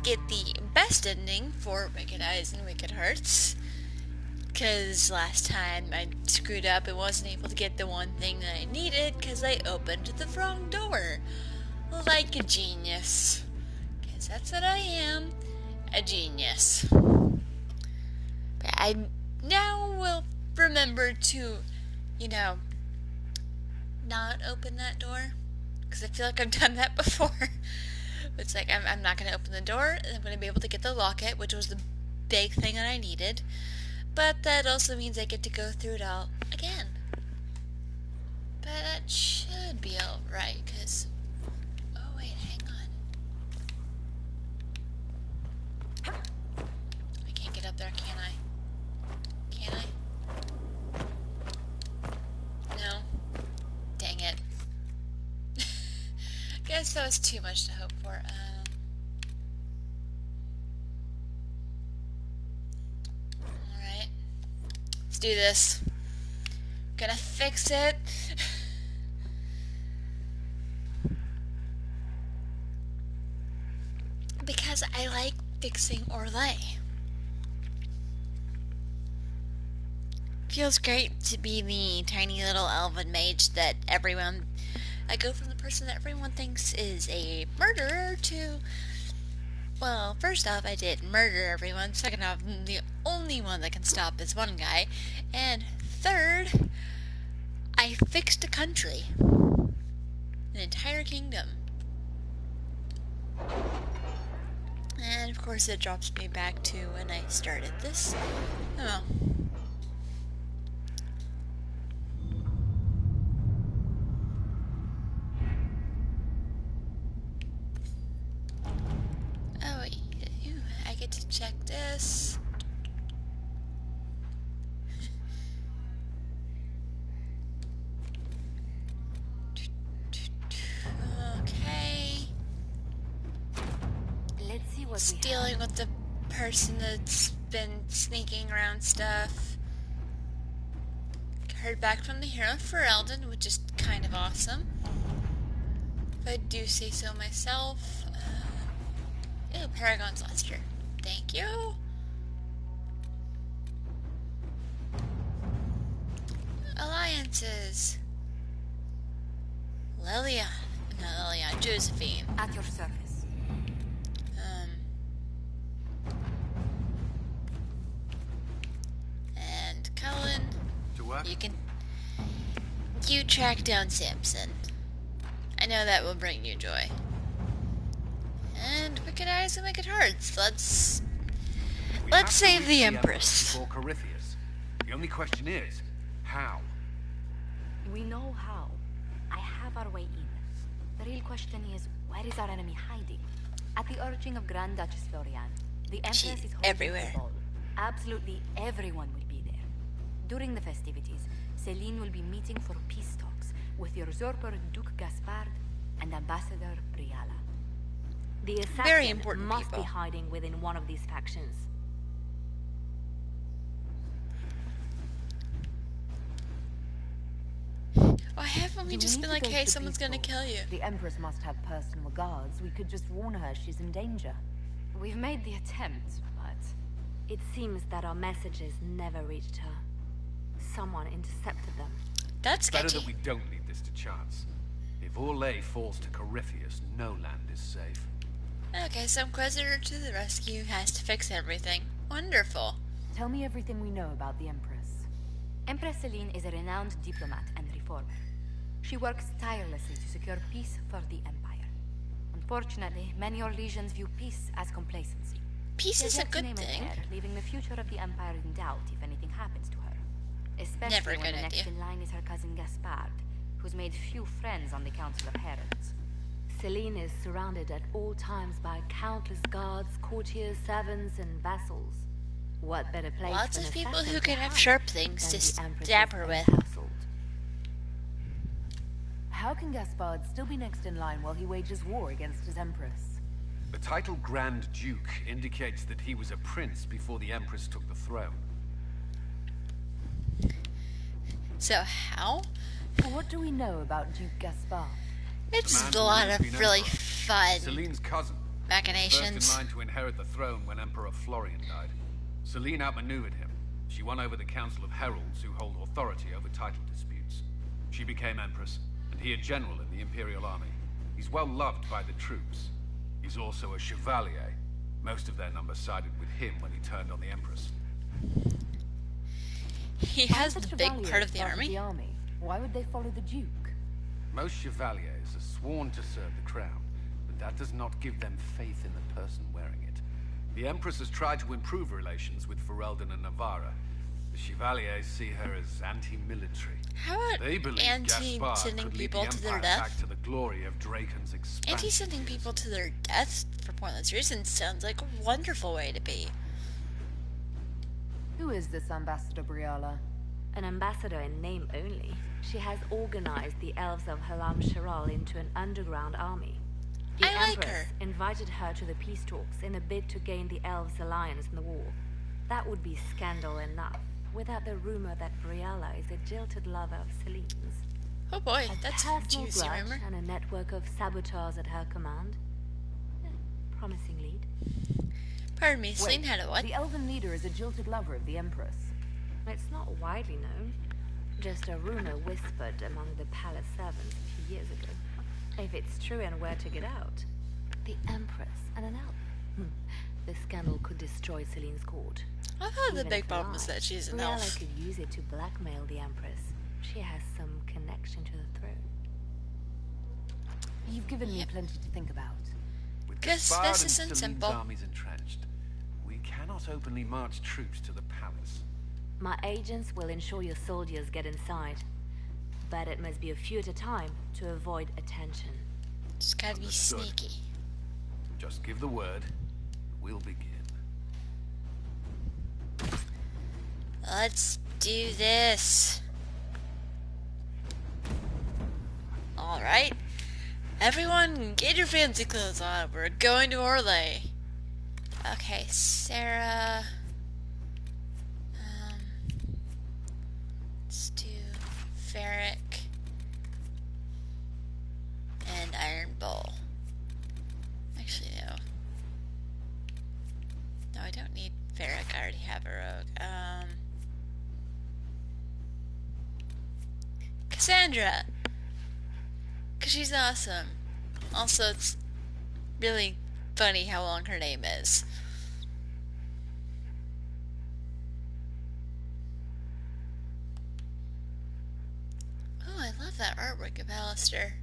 get the best ending for Wicked Eyes and Wicked Hearts. Because last time I screwed up and wasn't able to get the one thing that I needed because I opened the wrong door. Like a genius. Because that's what I am. A genius. But I now will remember to, not open that door. Because I feel like I've done that before. It's like, I'm not going to open the door. And I'm going to be able to get the locket, which was the big thing that I needed. But that also means I get to go through it all again. But that should be alright, because... Oh, wait, hang on. I can't get up there, can I? Can I? No. Dang it. Guess that was too much to hope for. Alright. Let's do this. Gonna fix it. Because I like fixing Orlais. Feels great to be the tiny little elven mage that everyone... I go from the person that everyone thinks is a murderer to... Well, first off, I didn't murder everyone. Second off, I'm the only one that can stop this one guy. And third, I fixed a country. An entire kingdom. And of course it drops me back to when I started this. Oh. Oh wait, I get to check this. Okay. Let's see what Dealing with the person that's been sneaking around stuff. Heard back from the hero for Eldon, which is kind of awesome. If I do say so myself. Ew, Paragon's Luster. Thank you. Alliances. Josephine. At your service. And Cullen. To work? You track down Samson. I know that will bring you joy. And Wicked Eyes and Wicked Hearts. Let's save the Empress. Before Corypheus. The only question is, how? We know how. I have our way in. The real question is, where is our enemy hiding? At the urging of Grand Duchess Florian, the Empress is holding everywhere. a ball. Absolutely everyone will be there. During the festivities, Celine will be meeting for peace talks with the usurper Duke Gaspard and Ambassador Briala. The assassin Very important must people. be hiding within one of these factions. Why haven't we just been like, hey, someone's gonna kill you? The Empress must have personal guards. We could just warn her she's in danger. We've made the attempt, but it seems that our messages never reached her. Someone intercepted them. That's Better sketchy. that we don't leave this to chance. If Orlais falls to Corypheus, no land is safe. Okay, so Inquisitor to the rescue has to fix everything. Wonderful. Tell me everything we know about the Empress. Empress Celine is a renowned diplomat and reformer. She works tirelessly to secure peace for the Empire. Unfortunately, many Orlesians view peace as complacency. Peace She has is a yet to good name thing. heir, leaving the future of the Empire in doubt if anything happens to her. Especially Never a when good the next idea. in line is her cousin Gaspard, who's made few friends on the Council of Heralds. Celine is surrounded at all times by countless guards, courtiers, servants, and vassals. What better place Lots for an of people assassin who to can have hide sharp things than to the Empress's stab her own with. household? How can Gaspard still be next in line while he wages war against his Empress? The title Grand Duke indicates that he was a prince before the Empress took the throne. So how? What do we know about Duke Gaspard? It's man a lot who has of been really emperor. fun. Celine's cousin, First in Machinations. line to inherit the throne when Emperor Florian died. Celine outmaneuvered him. She won over the Council of Heralds who hold authority over title disputes. She became Empress, and he a general in the Imperial Army. He's well loved by the troops. He's also a chevalier. Most of their number sided with him when he turned on the Empress. He Why has is the the big Chevalier part of the part army. Why would they follow the Duke? Most chevaliers are sworn to serve the crown, but that does not give them faith in the person wearing it. The Empress has tried to improve relations with Ferelden and Navarra. The chevaliers see her as anti-military. How about They believe Gaspard anti-sending could lead the people to their Empire back death? to the glory of Draken's expansion. Anti-sending years. people to their death for pointless reasons sounds like a wonderful way to be. Who is this Ambassador Briala? An ambassador in name only, she has organized the elves of Halam Shiral into an underground army. The I like Empress her. invited her to the peace talks in a bid to gain the elves' alliance in the war. That would be scandal enough, without the rumor that Briala is a jilted lover of Celine's. Oh boy, A that's a personal juicy grudge rumor. and a network of saboteurs at her command. Promising lead. Pardon me, Celine had a what? The elven leader is a jilted lover of the Empress. It's not widely known. Just a rumor whispered among the palace servants a few years ago. If it's true and were to get out, the Empress and an elf. The scandal could destroy Celine's court. I thought the Even big if problem was alive, that she's an Briala elf. could use it to blackmail the Empress. She has some connection to the throne. You've given me plenty to think about. With Guess Gaspard this and isn't Celine's simple. armies entrenched, we cannot openly march troops to the palace. My agents will ensure your soldiers get inside. But it must be a few at a time to avoid attention. Just gotta be Understood. sneaky. Just give the word. We'll begin. Let's do this. Alright. Everyone, get your fancy clothes on. We're going to Orlais. Okay, Sarah. Let's do Ferric and Iron Bull. Actually, no. No, I don't need Ferric. I already have a rogue. Cassandra! Because she's awesome. Also, it's really funny how long her name is. Oh, I love that artwork of Alistair.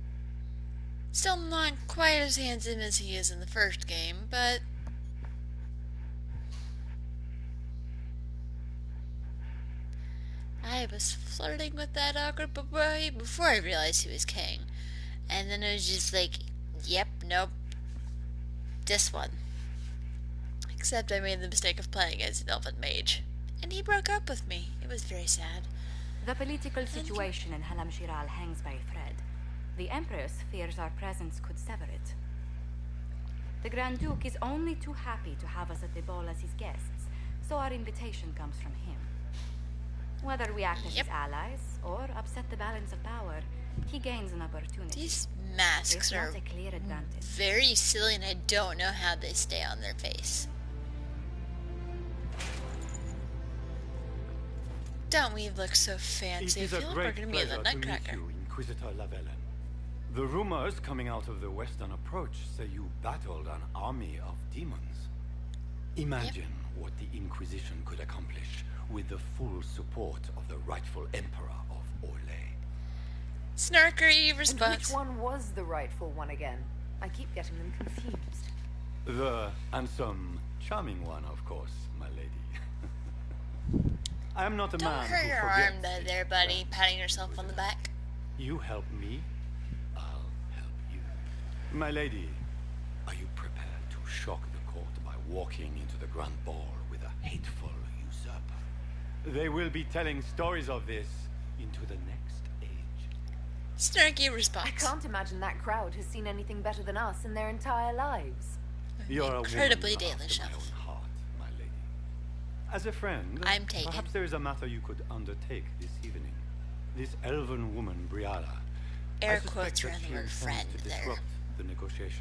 Still not quite as handsome as he is in the first game, but I was flirting with that awkward boy before I realized he was king. And then it was just like, yep, nope, this one. Except I made the mistake of playing as an elven mage. And he broke up with me. It was very sad. The political situation in Halam Shiral hangs by a thread. The Empress fears our presence could sever it. The Grand Duke is only too happy to have us at the ball as his guests, so our invitation comes from him. Whether we act as Yep. his allies or upset the balance of power, he gains an opportunity. These masks It's are not a clear advantage. very silly and I don't know how they stay on their face. Don't we look so fancy? I It is a feel like we're great going to be at the pleasure to meet Nutcracker. you, Inquisitor Lavellen. The rumors coming out of the Western Approach say you battled an army of demons. Imagine what the Inquisition could accomplish with the full support of the rightful Emperor of Orlais. Snarkery And response. which one was the rightful one again? I keep getting them confused. The handsome, charming one, of course, my lady. I am not a Don't man hurt who your forgets arm his there, buddy, friends, patting yourself on the back. You help me, I'll help you. My lady, are you prepared to shock the court by walking into the Grand Ball with a hateful usurper? They will be telling stories of this into the next age. Snarky I response. can't imagine that crowd has seen anything better than us in their entire lives. You're Incredibly a woman Dalish after my elf. own heart, my lady. As a friend, I'm taken. perhaps there is a matter you could undertake this evening. This elven woman, Briala. Air I suspect quotes that around the she word intends friend to there. disrupt the negotiations.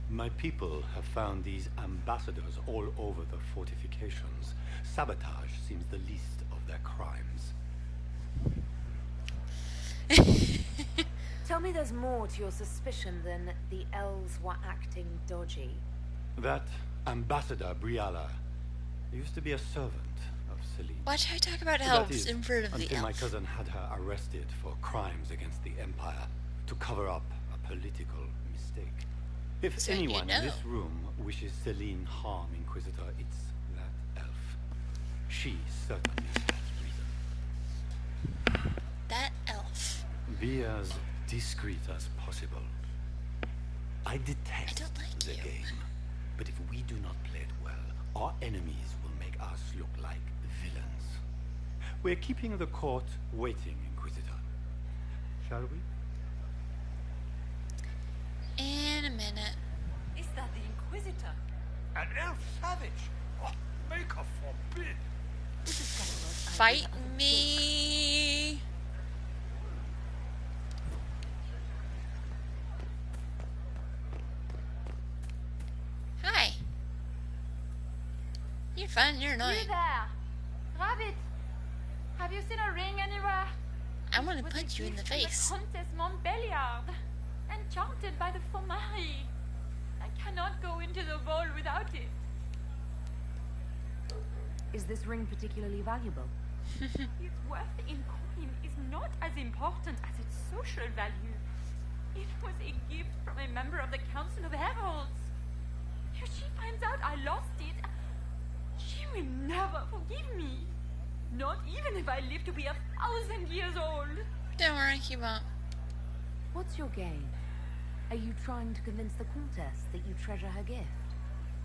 My people have found these ambassadors all over the fortifications. Sabotage seems the least of their crimes. Tell me there's more to your suspicion than the elves were acting dodgy. That ambassador, Briala, used to be a servant of Celine. Watch how I talk about That elves is, in front of the until my elf. cousin had her arrested for crimes against the Empire to cover up a political mistake. If So you anyone in know. this room wishes Celine harm, Inquisitor, it's that elf. She certainly has reason. That elf. Be as discreet as possible. I detest don't like the you. game, but if we do not play it well, our enemies will make us look like villains. We're keeping the court waiting, Inquisitor. Shall we? In a minute. Is that the Inquisitor? An elf savage! Oh, make her forbid! This is Gaspard's Fight idea of a me. Hi. You're fun, you're joke. annoying. You there! Rabbit! Have you seen a ring anywhere? I'm gonna Was punch a you in the gift from face. The Comtesse Montbéliard, enchanted by the Fomari. I cannot go into the ball without it. Is this ring particularly valuable? Its worth in coin is not as important as its social value. It was a gift from a member of the Council of Heralds. If she finds out I lost it, she will never forgive me. Not even if I live to be 1,000 years old. Don't worry, he won't. What's your game? Are you trying to convince the Comtesse that you treasure her gift?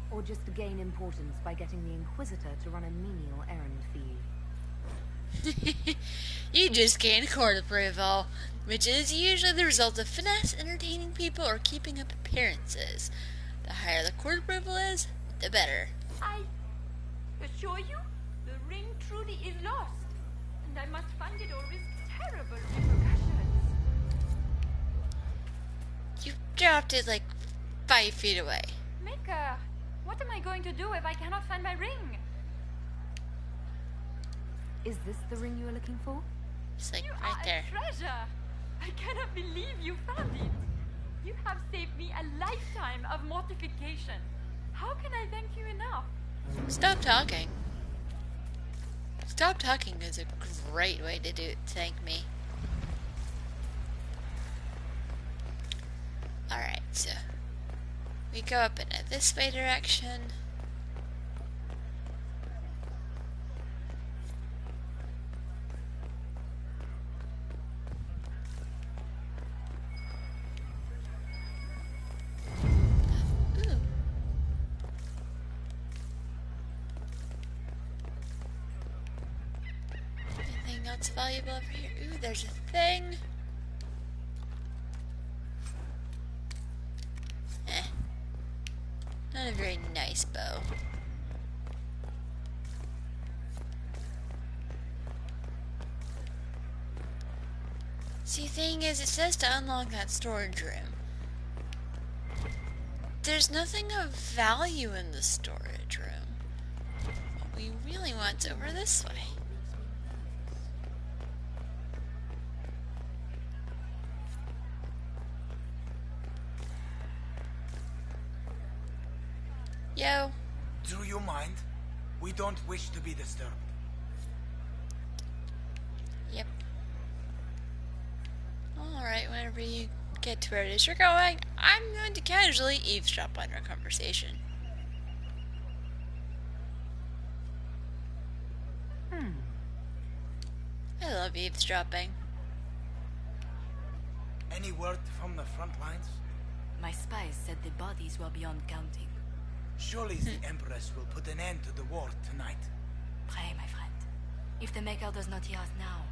Or just to gain importance by getting the Inquisitor to run a menial errand for you? You just gained court approval, which is usually the result of finesse, entertaining people, or keeping up appearances. The higher the court approval is, the better. I assure you, the ring truly is lost. And I must find it or risk terrible repercussions. You dropped it like 5 feet away. Maker, what am I going to do if I cannot find my ring? Is this the ring you were looking for? It's like You right are there. a treasure. I cannot believe you found it. You have saved me a lifetime of mortification. How can I thank you enough? Stop talking. Stop talking is a great way to thank me. Alright, so we go up in a this way direction. Ooh. Anything else valuable over here? Ooh, there's a thing. Not a very nice bow. See, thing is, it says to unlock that storage room. There's nothing of value in the storage room. What we really want's over this way. Yo. Do you mind? We don't wish to be disturbed. Yep. Alright, whenever you get to where it is you're going, I'm going to casually eavesdrop on our conversation. I love eavesdropping. Any word from the front lines? My spies said the bodies were beyond counting. Surely the Empress will put an end to the war tonight. Pray, my friend. If the Maker does not hear us now,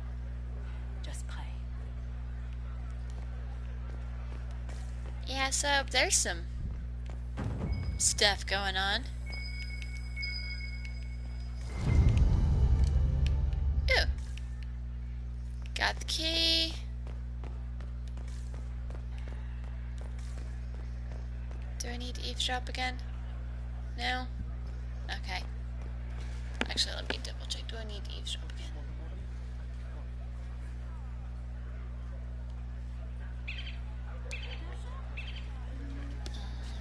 just pray. Yeah, so there's some stuff going on. Ooh. Got the key. Do I need to eavesdrop again? No? Okay. Actually, let me double check. Do I need to eavesdrop again?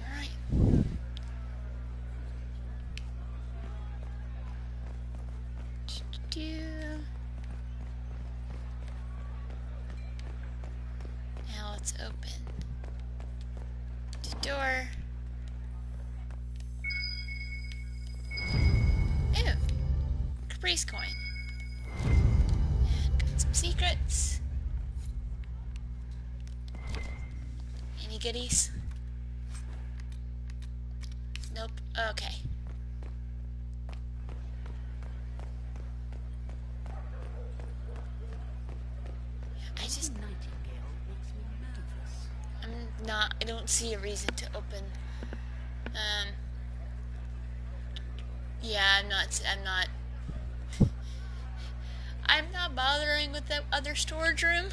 Alright. Now it's open. The door. Ew. Caprice coin. And got some secrets. Any goodies? Nope. Okay. I don't see a reason to open. Yeah, I'm not bothering with the other storage room,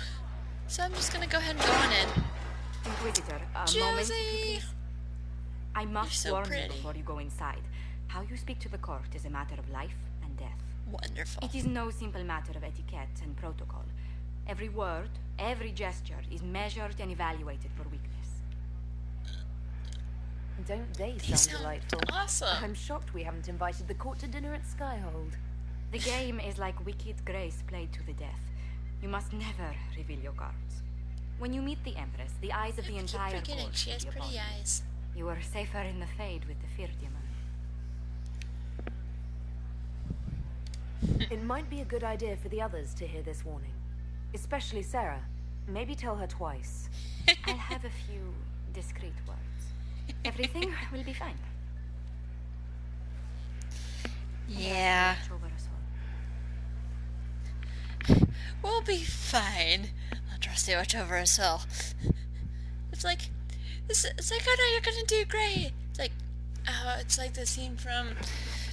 so I'm just gonna go ahead and go on in. Inquisitor, a Josie! moment, if you please. I must so warn pretty. you before you go inside. How you speak to the court is a matter of life and death. Wonderful. It is no simple matter of etiquette and protocol. Every word, every gesture is measured and evaluated for weakness. Don't they They sound delightful? awesome. I'm shocked we haven't invited the court to dinner at Skyhold. The game is like Wicked Grace played to the death. You must never reveal your cards. When you meet the Empress, the eyes of the I keep entire forgetting court she will has be upon pretty you. eyes. You are safer in the Fade with the Fear Demon. It might be a good idea for the others to hear this warning. Especially Sarah. Maybe tell her twice. I'll have a few discreet words. Everything will be fine. Yeah. Watch over us all. We'll be fine. I'll trust you watch over us all. It's like, oh no, you're gonna do great. It's like the scene from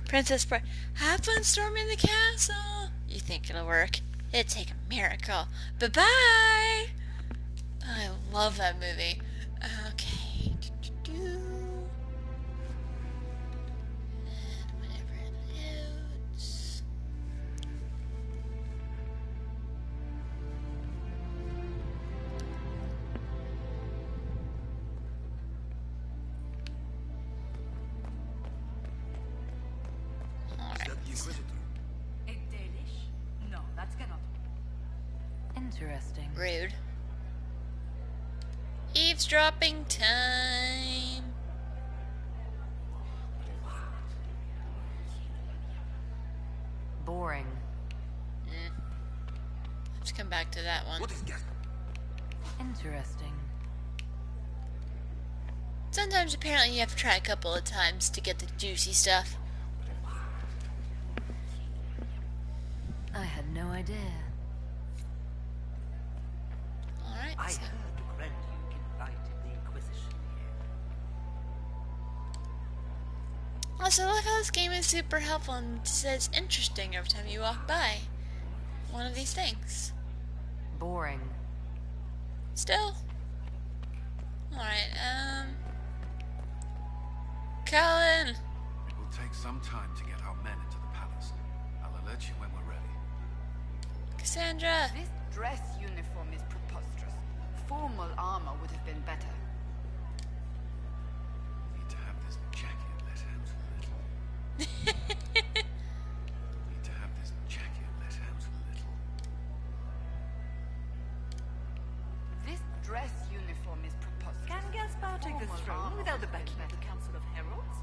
Princess Bride. Have fun storming the castle. You think it'll work? It'd take a miracle. Bye-bye. I love that movie. Okay. And whenever it loads. Is that the Inquisitor? A Danish? No, that's cannot. Interesting. Rude. Eavesdropping time. Boring. Let's come back to that one. What is Gaspard? Interesting. Sometimes apparently you have to try a couple of times to get the juicy stuff. I had no idea. Alright, I so heard the Grand Duke invited the Inquisition here. also, I love how this game is super helpful and says interesting every time you walk by one of these things. Boring. Still. Alright, Colin! It will take some time to get our men into the palace. I'll alert you when we're ready. Cassandra! This dress uniform is preposterous. Formal armor would have been better. Need to have this jacket let out a little. Need to have this jacket let out a little. This dress uniform is preposterous. Can Gaspard take the Formal throne armor without the would have backing been of the better. Council of Heralds?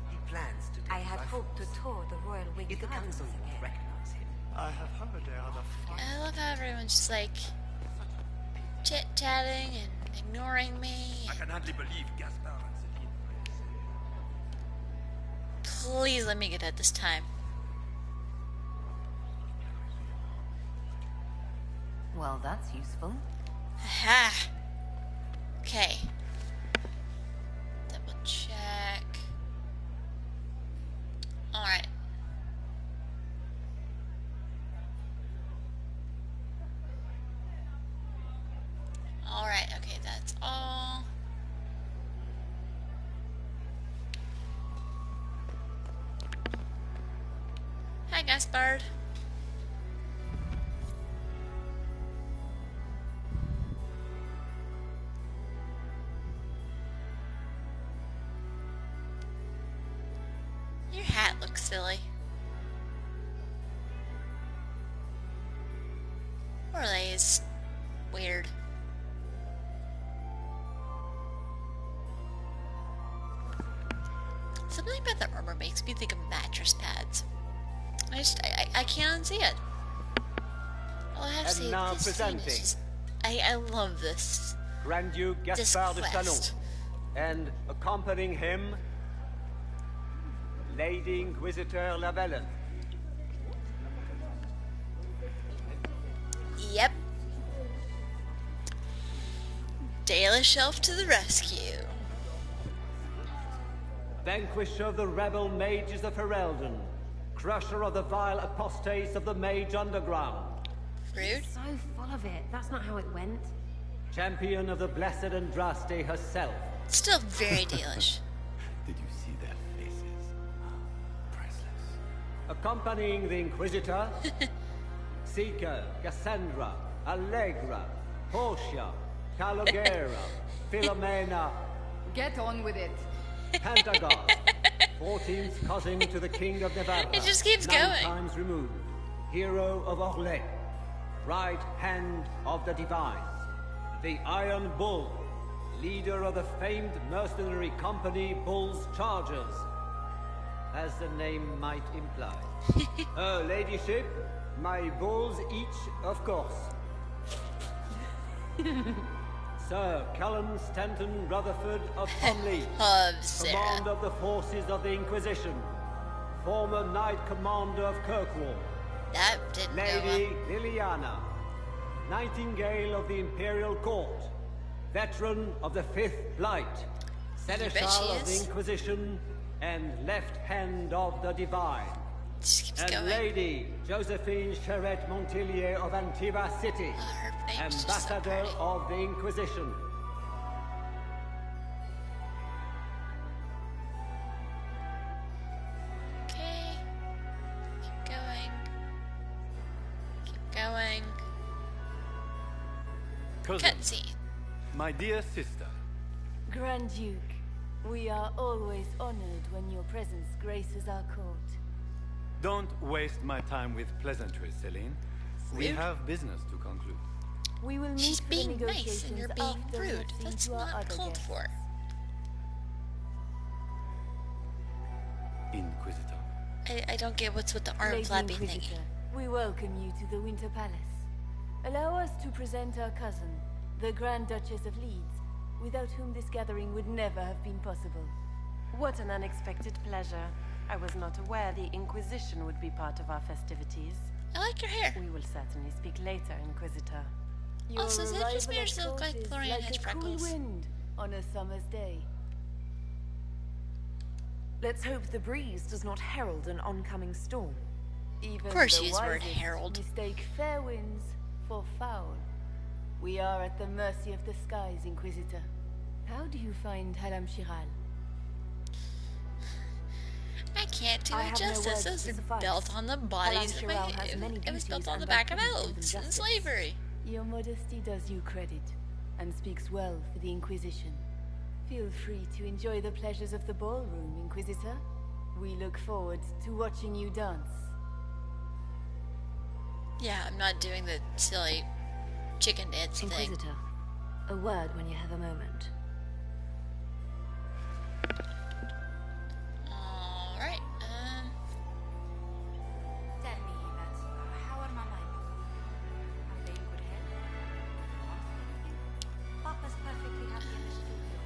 He plans to. I had hoped to tour the royal wing If the gardens council again. will recognize him. I have heard there are the I love how everyone's just like chit-chatting and ignoring me. I can hardly believe Gaspard and Celine. Please let me get it this time. Well, that's useful. Aha! Okay. Double check. Alright. Alright, okay, that's all. Hi, Gaspard. Your hat looks silly. Orlais is weird. Something about the armor makes me think of mattress pads. I can't unsee it. All I have to say, now this scene is just, I love this. Grand Duke Gaspard de quest. and accompanying him, Lady Inquisitor Lavellen. Yep. Dale Shelf to the rescue. Vanquisher of the rebel mages of Ferelden, crusher of the vile apostates of the mage underground, Rude. So full of it. That's not how it went. champion of the blessed Andraste herself. Still very delish. Did you see their faces? Priceless. Accompanying the Inquisitor, Seeker, Cassandra, Allegra, Portia, Calogera, Philomena, Get on with it. Pantagard, 14th cousin to the King of Navarre. It just keeps 9 going. times removed. Hero of Orlais. Right hand of the Divine. The Iron Bull. Leader of the famed mercenary company Bull's Chargers. As the name might imply. Her ladyship, my bulls each, of course. Sir Callum Stanton Rutherford of Conley, Of Sarah. Commander of the Forces of the Inquisition, former Knight Commander of Kirkwall, That didn't go Lady well. Liliana, Nightingale of the Imperial Court, veteran of the Fifth Blight, bet she Seneschal of the is. Inquisition, and Left Hand of the Divine. Just keeps And going. Lady Josephine Charette Montillier of Antiva City, Oh, her name's just so Ambassador pretty. of the Inquisition. Okay. Keep going. Keep going. Cousin, Cutscene. my dear sister, Grand Duke, we are always honored when your presence graces our court. don't waste my time with pleasantries, Celine. We Rude. have business to conclude. We will meet She's for the being nice negotiations and you're being after we have rude. seen That's to our not other called guests. for. Inquisitor. I don't get what's with the arm Lady flappy Inquisitor, thingy. we welcome you to the Winter Palace. Allow us to present our cousin, the Grand Duchess of Leeds, without whom this gathering would never have been possible. What an unexpected pleasure. I was not aware the Inquisition would be part of our festivities. I like your hair. We will certainly speak later, Inquisitor. Your Also, does it just arrival make her at look court like is Florian like has a cool freckles? wind on a summer's day. Let's hope the breeze does not herald an oncoming storm. Even course the you use the word wisest herald. mistake fair winds for foul. We are at the mercy of the skies, Inquisitor. How do you find Halam Shiral? I can't do I it have no justice. words Those to are suffice. built on the bodies of Halam my... Shiral has many It was built beauties on the and back of both prudence and elves in justice. slavery. Your modesty does you credit, and speaks well for the Inquisition. Feel free to enjoy the pleasures of the ballroom, Inquisitor. We look forward to watching you dance. Yeah, I'm not doing the silly chicken dance thing. Inquisitor, a word when you have a moment. Alright, Tell me, Yvette, how are Mama and Papa? Are they in good health? Papa's perfectly happy in the studio.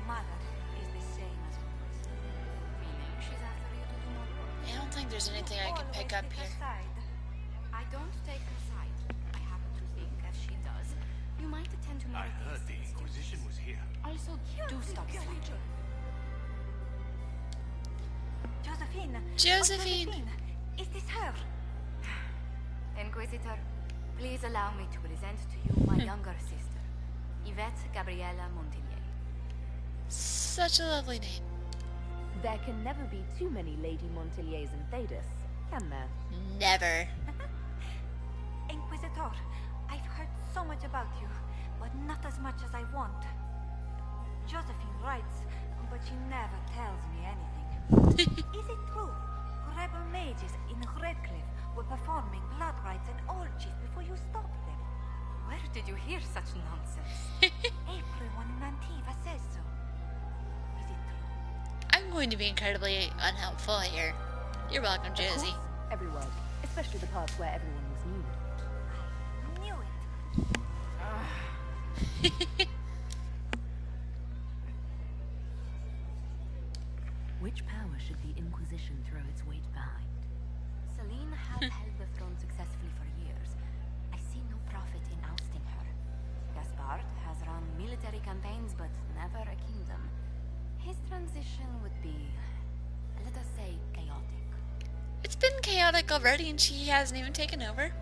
Mother is the same as always. Meaning she's after you to do more work. I don't think there's anything I can pick up here. I don't take her side. I happen to think, as she does, you might attend to more I of heard the these things. Inquisition was here. Also, do stop slouching. Josephine! Josephine! Oh, is this her? Inquisitor, please allow me to present to you my younger sister, Yvette Gabriella Montigny. Such a lovely name. There can never be too many Lady Montiliers in Thedas. Can there? Never. Inquisitor, I've heard so much about you, but not as much as I want. Josephine writes, but she never tells me anything. Is it true? Rebel mages in Redcliffe were performing blood rites and orgies before you stopped them. Where did you hear such nonsense? Everyone in Antiva says so. Is it true? I'm going to be incredibly unhelpful here. You're welcome, Josie. Every word, especially the parts where everyone was nude. I knew it. Which power should the Inquisition throw its weight behind? Celine has held the throne successfully for years. I see no profit in ousting her. Gaspard has run military campaigns, but never a kingdom. His transition would be, let us say, chaotic. It's been chaotic already, and she hasn't even taken over.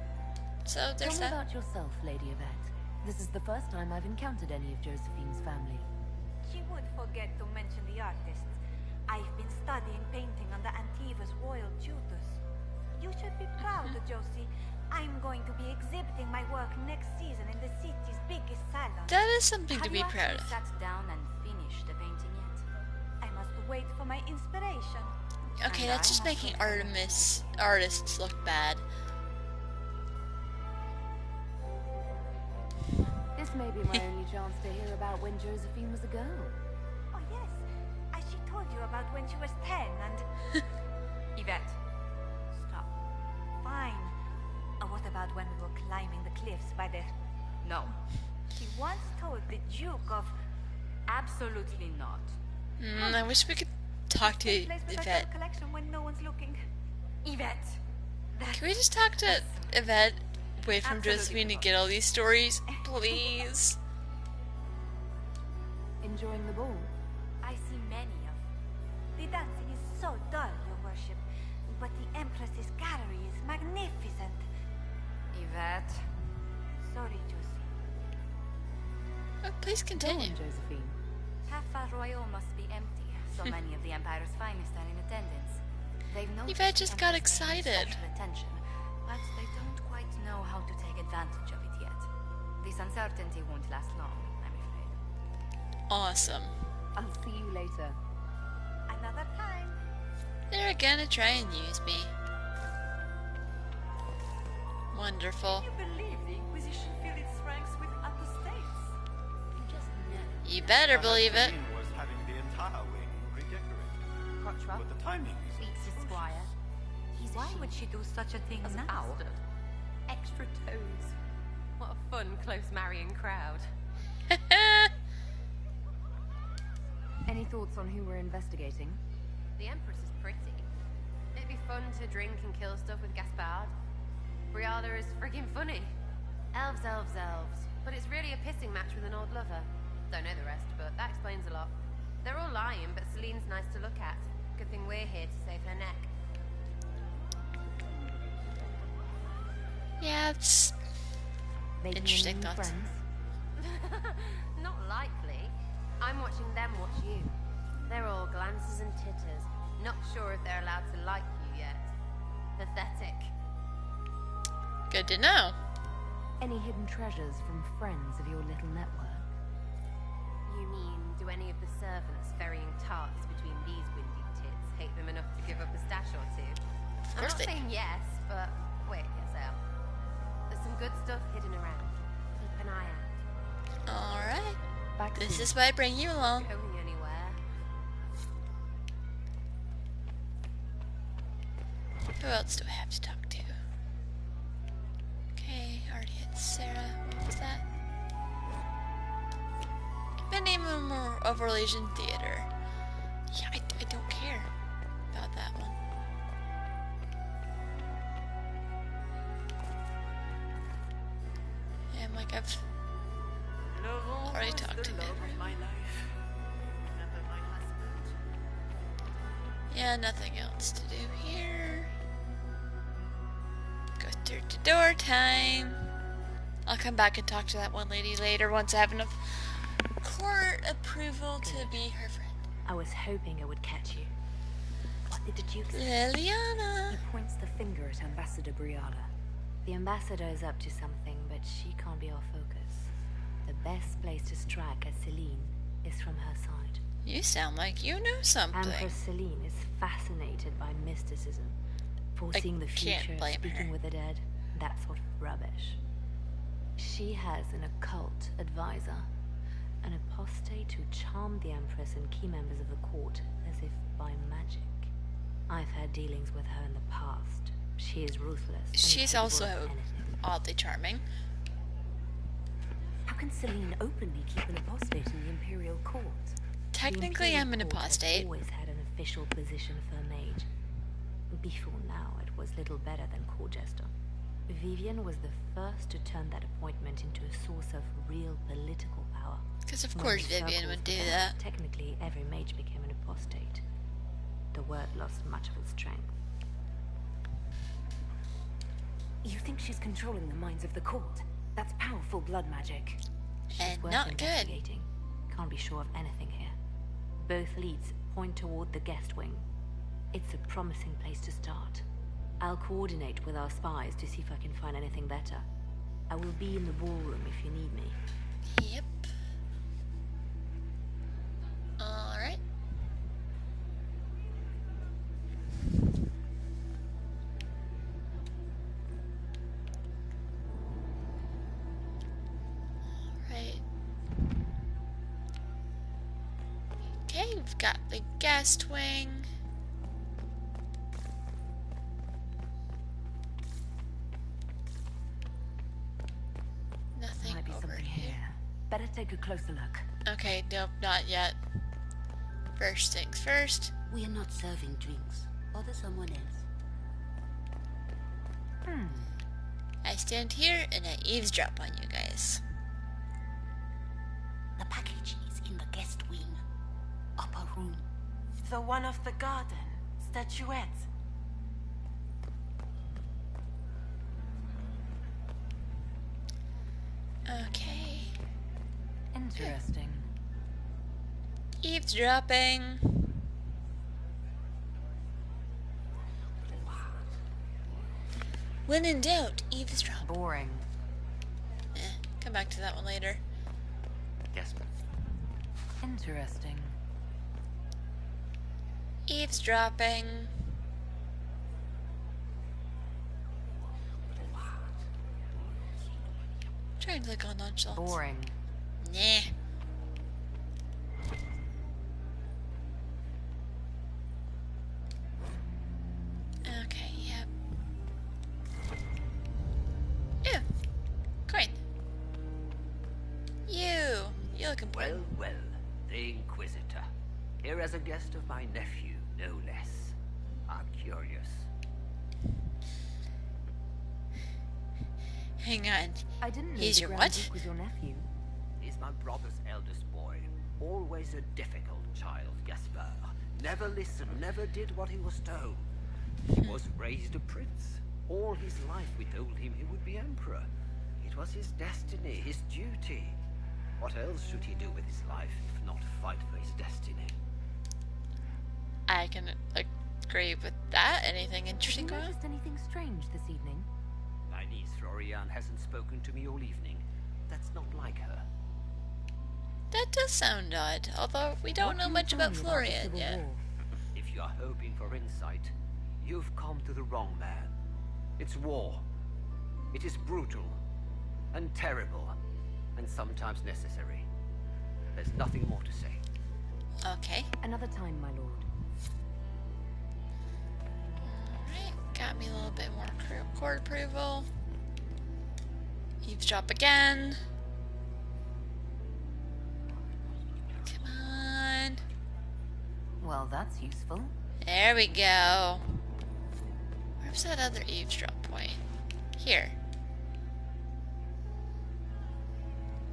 So there's Tell me that. about yourself, Lady Yvette. This is the first time I've encountered any of Josephine's family. She would forget to mention the artists. I've been studying painting under Antiva's royal tutors. You should be proud, Josie. I'm going to be exhibiting my work next season in the city's biggest salon. That is something to Have be you proud actually of. sat down and finished the painting yet? I must wait for my inspiration. Okay, And that's I just must making wait for my artists look bad. This may be my only chance to hear about when Josephine was a girl. Oh yes, as she told you about when she was 10 and... Yvette, Stop. Fine. What about when we were climbing the cliffs by the... no. She once told the Duke of... Absolutely not. I wish we could talk to Place with her Yvette. collection when no one's looking. Yvette! Can we just talk to Yvette? Wait from Absolutely Josephine to not. get all these stories, please. Enjoying the ball? I see many of The dancing is so dull, your worship. But the Empress's gallery is magnificent. Yvette. Sorry, Josie. Oh, please Go continue. on, Josephine. Half Royal must be empty. So many of the Empire's finest are in attendance. They've noticed Yvette just the got Empress paying excited. special attention, but they don't quite know how to take advantage of it yet. This uncertainty won't last long, I'm afraid. Awesome. I'll see you later. Another time. They're gonna try and use me. Wonderful. You believe the Inquisition filled its ranks with apostates? You just never. You better believe it. Celine was having the entire wing redecorated. Crotchwell? But the timing is Speaks to Squire. Why would she do such a thing As a now? bastard. Extra toes. What a fun, close marrying crowd. Any thoughts on who we're investigating? The Empress is pretty. It'd be fun to drink and kill stuff with Gaspard. Briala is friggin' funny. Elves, elves, elves. But it's really a pissing match with an old lover. Don't know the rest, but that explains a lot. They're all lying, but Celine's nice to look at. Good thing we're here to save her neck. Yeah, it's Making Interesting any new thoughts. friends? Not likely. I'm watching them watch you. They're all glances and titters. Not sure if they're allowed to like you yet. Pathetic. good to know. Any hidden treasures from friends of your little network? You mean, do any of the servants ferrying tarts between these windy tits hate them enough to give up a stash or two? Of I'm course not they saying yes, but wait yourself. There's some good stuff hidden around. Keep an eye out. Alright. Back This soon. is why I bring you along. Going anywhere? Who else do I have to talk to? Okay, already hit Sarah. What was that? Compendium of Orlasian Theater. Yeah, I don't care about that one. Yeah, I'm like, I've already talked to him. Yeah, nothing else to do here. Go door to door time. I'll come back and talk to that one lady later once I have enough court approval to be her friend. I was hoping I would catch you. What did with the Duke's... Liliana! He points the finger at Ambassador Briala. The ambassador is up to something, but she can't be our focus. The best place to strike at Celine is from her side. You sound like you know something. Empress Celine is fascinated by mysticism. Foreseeing the future, speaking with the dead, that sort of rubbish. She has an occult advisor, an apostate who charmed the Empress and key members of the court as if by magic. I've had dealings with her in the past. She is ruthless. She's also oddly charming. How can Celine openly keep an apostate in the Imperial Court? Technically, I'm an apostate. I've always had an official position for a mage. Before now, it was little better than court jester. Vivian was the first to turn that appointment into a source of real political power. Because of course Vivian would do that. Technically, every mage became an apostate. The word lost much of its strength. You think she's controlling the minds of the court? That's powerful blood magic. And not good. Can't be sure of anything here. Both leads point toward the guest wing. It's a promising place to start. I'll coordinate with our spies to see if I can find anything better. I will be in the ballroom if you need me. Yep. Alright. Alright. Okay, we've got the guest wing. Nothing Might be over something here. here. Better take a closer look. Okay, nope, not yet. First things first. We are not serving drinks. Order someone else. I stand here and I eavesdrop on you guys. The package is in the guest wing. Upper room. The one of the garden. Statuette. Okay. Interesting. Eavesdropping. When in doubt, eavesdrop. Boring. Come back to that one later. Gaspard. Interesting. Eavesdropping. Trying to look all nonchalant. Boring. Nah. Okay, yep. Ew. Coin. You look important. Well, the Inquisitor. Here as a guest of my nephew, no less. I'm curious. Hang on. I didn't know He's the your Grand what? Duke was your nephew. He's my brother's eldest boy. Always a difficult child, Gaspard. Never listened, never did what he was told. He was raised a prince. All his life we told him he would be emperor. It was his destiny, his duty. What else should he do with his life if not fight for his destiny? I can agree with that. Anything Have interesting you going on? noticed anything strange this evening? My niece Florian hasn't spoken to me all evening. That's not like her. That does sound odd, although we don't know much about Florian yet. If you are hoping for insight, you've come to the wrong man. It's war. It is brutal, and terrible, and sometimes necessary. There's nothing more to say. Okay. Another time, my lord. Alright, got me a little bit more court approval. Eavesdrop again. Come on. Well, that's useful. There we go. Where's that other eavesdrop point? Here.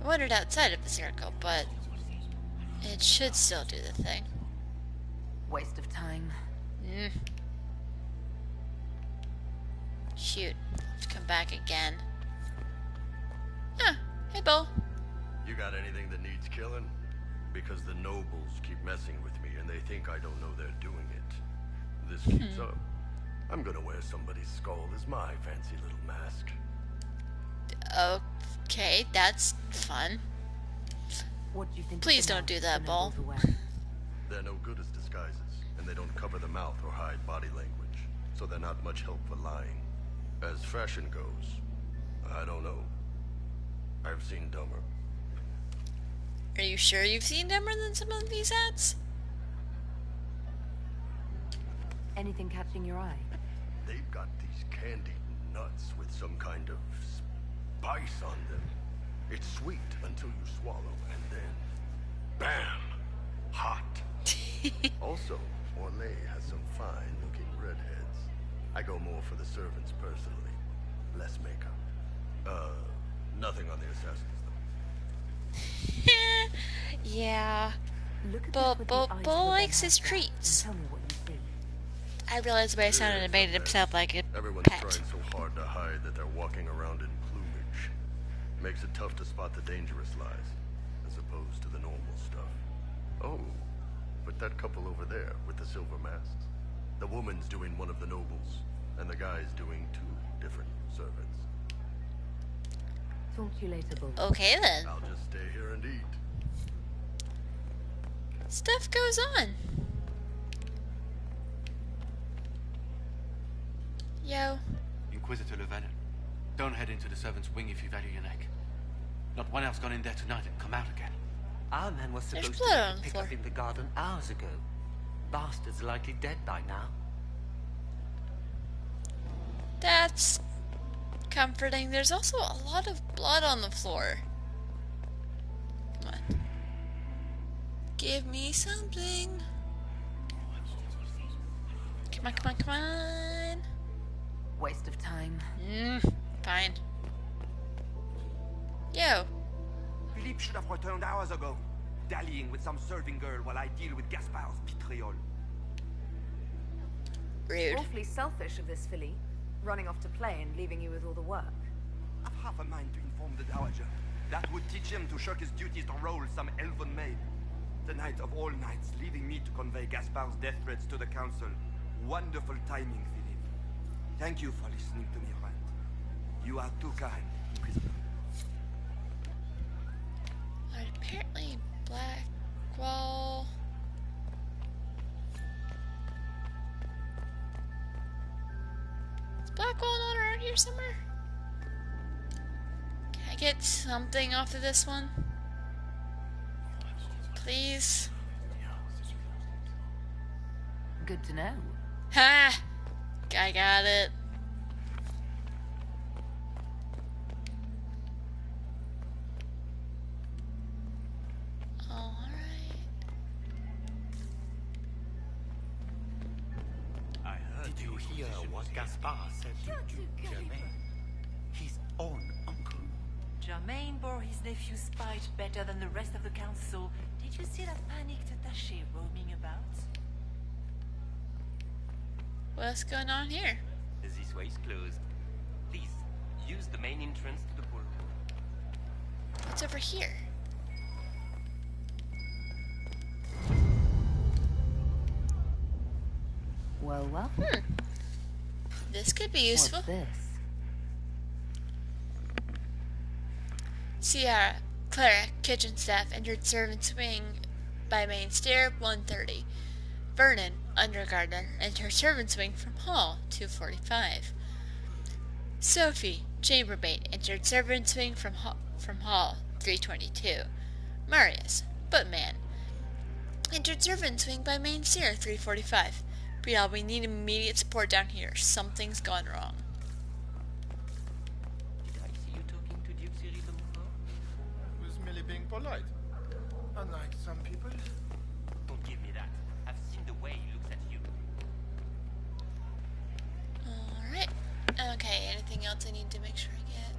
I wandered outside of the circle, but it should still do the thing. Waste of time. Shoot. Let's come back again. Ah, hey, Bull. You got anything that needs killing? Because the nobles keep messing with me and they think I don't know they're doing it. This this keeps up, I'm gonna wear somebody's skull as my fancy little mask. Okay, that's fun. What do you think? Please don't do that, Ball. They're no good as disguises, and they don't cover the mouth or hide body language, so they're not much help for lying. As fashion goes, I don't know. I've seen dumber. Are you sure you've seen dumber than some of these hats? Anything catching your eye? They've got these candied nuts with some kind of spice on them. It's sweet until you swallow, and then, bam, hot. Also, Orlais has some fine-looking redheads. I go more for the servants personally. Less makeup. Nothing on the assassins, though. Yeah. Bull likes his treats. Tell me what you see. I realized the way I sounded and made himself like a Everyone's pet. trying so hard to hide that they're walking around in plumage. Makes it tough to spot the dangerous lies, as opposed to the normal stuff. Oh, but that couple over there with the silver masks. The woman's doing one of the nobles, and the guy's doing two different servants. Talk to you later, Bull. Okay then. I'll just stay here and eat. Stuff goes on. Yo. Inquisitor Llewellyn, don't head into the servant's wing if you value your neck. Not one else gone in there tonight and come out again. Our man was There's supposed blood to on the pick floor. up in the garden hours ago. Bastard's likely dead by now. That's comforting. There's also a lot of blood on the floor. Come on. Give me something. Come on, come on, come on. Waste of time. Fine. Yo. Philippe should have returned hours ago, dallying with some serving girl while I deal with Gaspard's vitriol. Rude. Awfully selfish of this filly, running off to play and leaving you with all the work. I've half a mind to inform the Dowager. That would teach him to shirk his duties to roll some elven maid. The night of all nights, leaving me to convey Gaspard's death threats to the council. Wonderful timing, Philippe. Thank you for listening to me rant. You are too kind, Inquisitor. Alright, apparently Blackwall. Is Blackwall not around here somewhere? Can I get something off of this one? Please? Good to know. Ha! I got it. Did you hear what Gaspard said to Germain? His own uncle. Germain bore his nephew's spite better than the rest of the council. Did you see that panicked attaché roaming about? What's going on here? This way is closed. Please, use the main entrance to the ballroom. What's over here? Well, well. This could be useful. What's this? Sierra, Clara, kitchen staff, entered servant's wing by main stair, 1:30. Vernon, undergardener, entered servant's wing from hall, 2:45. Sophie, chambermaid, entered servant's wing from hall, 3:22. Marius, footman, entered servant's wing by main stair, 3:45. Briala, we need immediate support down here. Something's gone wrong. Did I see you talking to Duke Cyril de Montfort? I was merely being polite. Unlike some people. Don't give me that. I've seen the way he looks at you. Alright. Okay, anything else I need to make sure I get?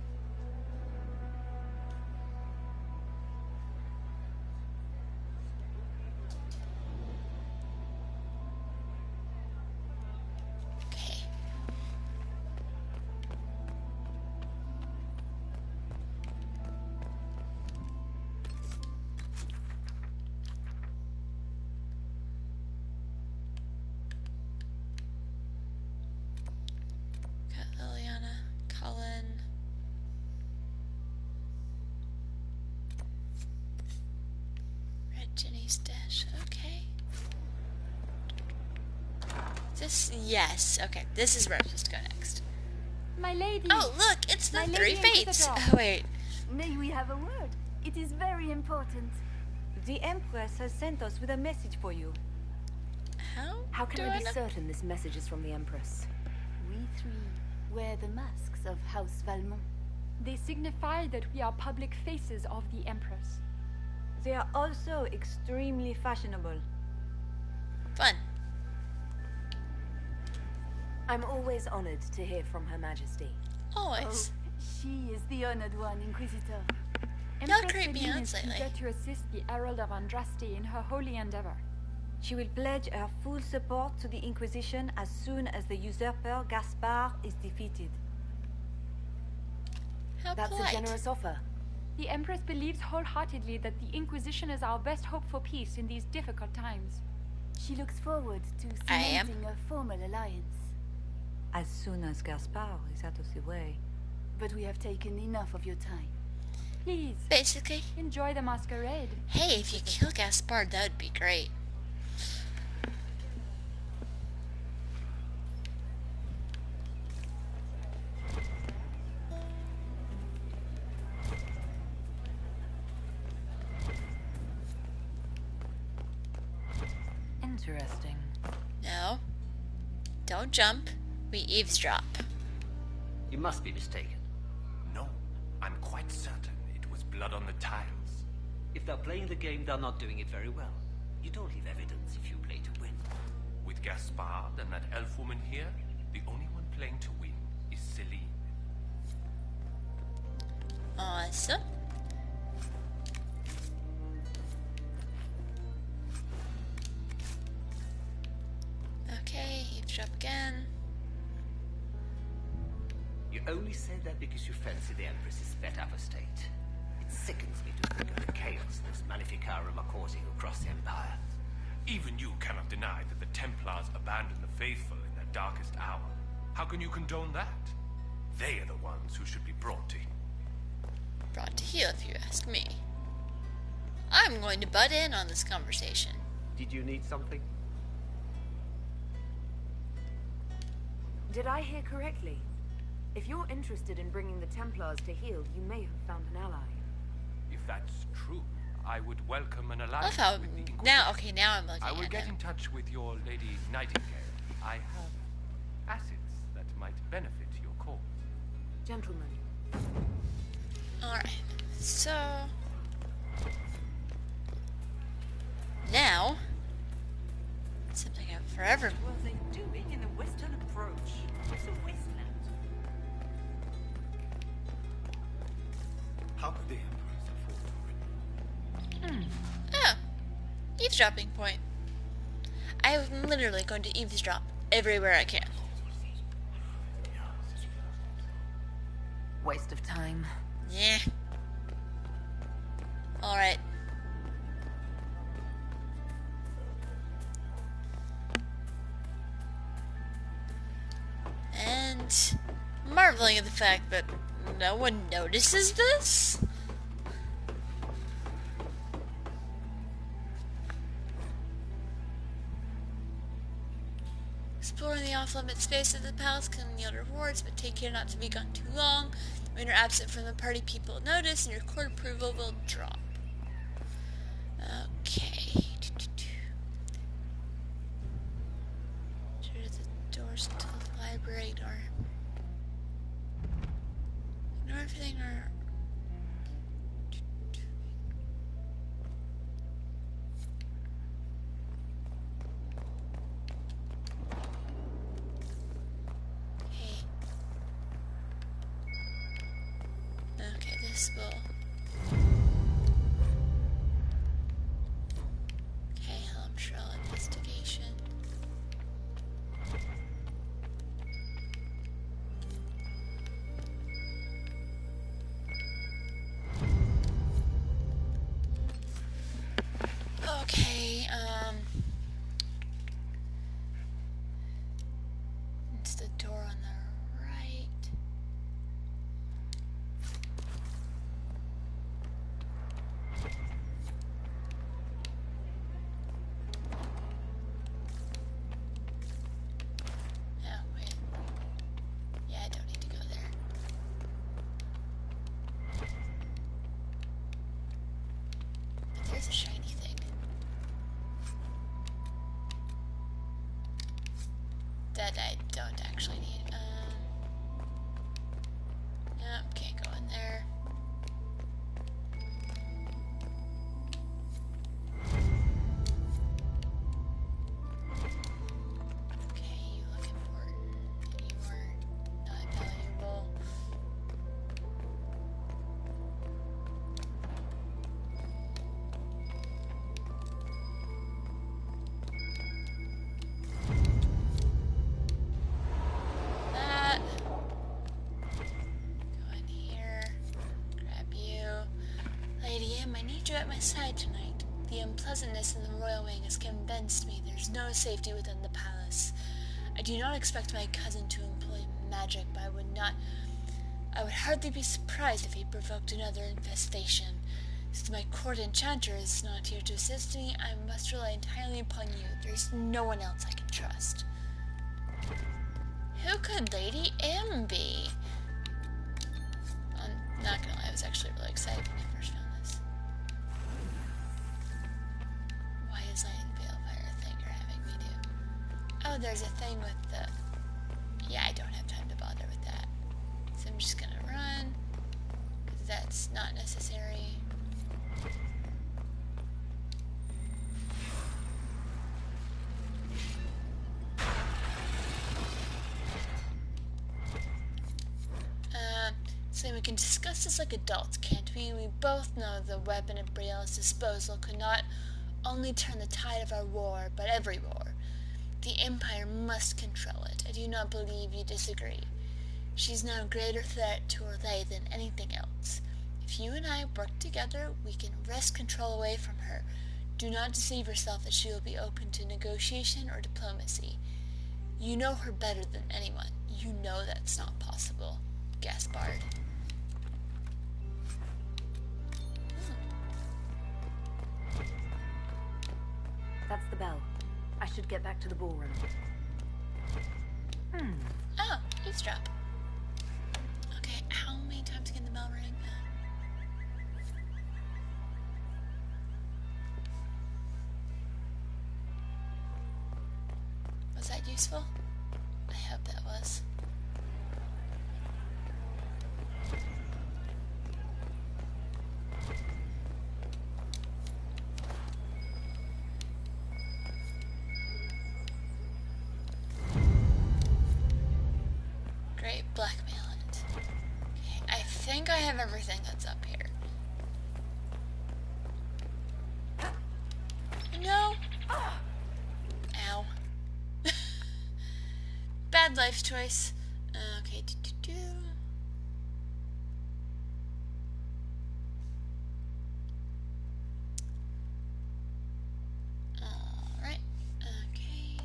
Okay. Jenny's dash. Okay. Yes. Okay. This is where I'm supposed to go next. My lady! Oh, look! It's the My three lady fates! Inquisitor. Oh, wait. May we have a word? It is very important. The Empress has sent us with a message for you. How can I be certain this message is from the Empress? We three wear the masks of House Valmont. They signify that we are public faces of the Empress. They are also extremely fashionable. Fun. I'm always honored to hear from Her Majesty. Always. Oh, she is the honored one, Inquisitor. Y'all creep me out is lately. eager to assist the Herald of Andraste in her holy endeavor. She will pledge her full support to the Inquisition as soon as the usurper Gaspard is defeated. How That's polite. a generous offer. The Empress believes wholeheartedly that the Inquisition is our best hope for peace in these difficult times. She looks forward to I am. cementing a formal alliance. As soon as Gaspard is out of the way. But we have taken enough of your time. Please, Basically. enjoy the masquerade. Hey, if you kill Gaspard, that would be great. Interesting. No. Don't jump. We eavesdrop. You must be mistaken. No, I'm quite certain it was blood on the tiles. If they're playing the game, they're not doing it very well. You don't leave evidence if you play to win. With Gaspard and that elf woman here, the only one playing to win is Celine. Awesome. Okay, eavesdrop again. You only say that because you fancy the Empress's pet apostate. It sickens me to think of the chaos those Maleficarum are causing across the Empire. Even you cannot deny that the Templars abandoned the faithful in their darkest hour. How can you condone that? They are the ones who should be brought to Brought to heel, if you ask me. I'm going to butt in on this conversation. Did you need something? Did I hear correctly? If you're interested in bringing the Templars to heel, you may have found an ally. If that's true, I would welcome an I love alliance how with the Inquisition. now. Okay, now I'm looking I will at get him. in touch with your Lady Nightingale. I have assets that might benefit your cause. Gentlemen. Alright, so now something I've forever. What were they doing in the western approach? It's a wasteland. How could the Empress afford to Oh, eavesdropping point. I'm literally going to eavesdrop everywhere I can. Waste of time. Yeah. Alright. And marveling at the fact that no one notices this? Exploring the off-limit space of the palace can yield rewards, but take care not to be gone too long. When you're absent from the party, people notice, and your court approval will drop. Okay. Turn the doors to the library. Ignore everything or... Okay, this will... Okay, Helm Shell investigation. Okay, it's the door on the right. that I don't actually need. Nope, can't go in there. Okay, you look important. You are not valuable. That. Go in here. Grab you. Lady M, I need you at my side tonight. The unpleasantness in the royal wing has convinced me there's no safety within the palace. I do not expect my cousin to employ magic, but I would hardly be surprised if he provoked another infestation. Since my court enchanter is not here to assist me, I must rely entirely upon you. There's no one else I can trust. Who could Lady M be? I'm not gonna lie, I was actually really excited when I first found this. Why is lighting vampire a thing you're having me do? Oh, there's a thing with the... Yeah, I don't have time to bother with that. So I'm just gonna run, because that's not necessary. So we can discuss this like adults, can't we? We both know the weapon at Briala's disposal could not only turn the tide of our war, but every war. The Empire must control it. I do not believe you disagree. She's now a greater threat to Orlais than anything else. If you and I work together, we can wrest control away from her. Do not deceive yourself that she will be open to negotiation or diplomacy. You know her better than anyone. You know that's not possible. Gaspard. That's the bell. I should get back to the ballroom. Oh, eavesdrop. Okay, how many times can the bell ring? Was that useful? I hope that was. Great, blackmail it. Okay, I think I have everything that's up here. No! Ow. Bad life choice. Okay, Alright. Okay.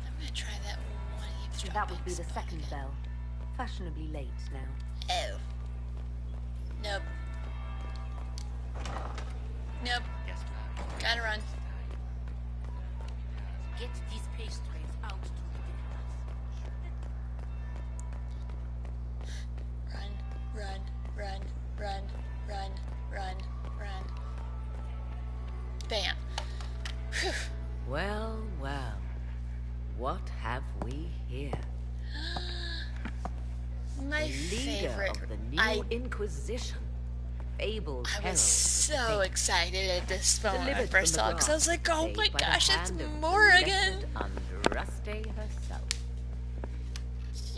I'm gonna try that one eavesdropping. That would be the second bell. Fashionably late now. Oh. Nope. Nope. Gotta run. Get these pastries out to the Run, run, run, run, run, run, run. Bam. Whew. Well, well. What have we here? My the leader favorite. of the new Inquisition. Fabled I was so excited at this moment when I Delivered first from the saw it because I was like, ground, oh made my by the gosh, it's hand of Morrigan! Andraste herself.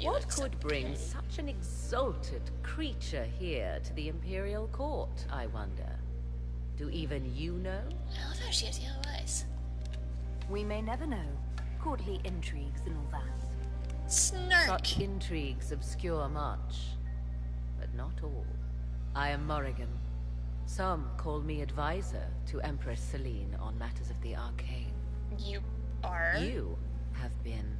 What could bring such an exalted creature here to the Imperial Court, I wonder? Do even you know? I love how she has yellow eyes. We may never know. Courtly intrigues and all that. Snark! Such intrigues obscure much, but not all. I am Morrigan. Some call me advisor to Empress Celine on matters of the arcane. You are? You have been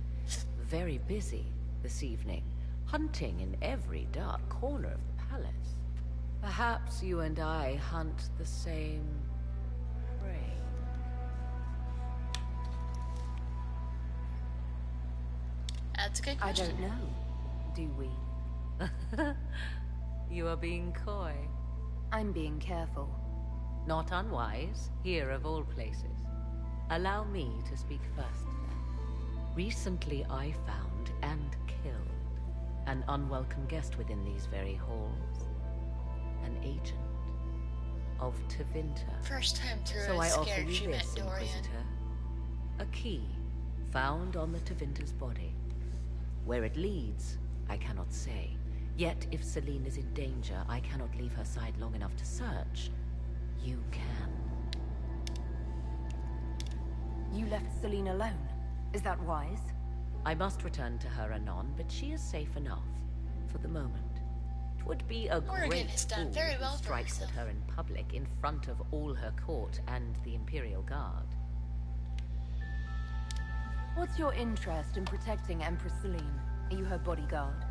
very busy this evening, hunting in every dark corner of the palace. Perhaps you and I hunt the same prey. That's a good question. I don't know. Do we? You are being coy. I'm being careful. Not unwise, here of all places. Allow me to speak first, then. Recently I found and killed an unwelcome guest within these very halls. An agent of Tevinter. First time through, So I I offer scared you she meant this, Dorian. Inquisitor. A key found on the Tevinter's body. Where it leads, I cannot say. Yet, if Celine is in danger, I cannot leave her side long enough to search. You can. You left Celine alone. Is that wise? I must return to her anon, but she is safe enough, for the moment. It would be a Morgan great has done fool very well who for strikes at her in public in front of all her court and the Imperial Guard. What's your interest in protecting Empress Celine? Are you her bodyguard?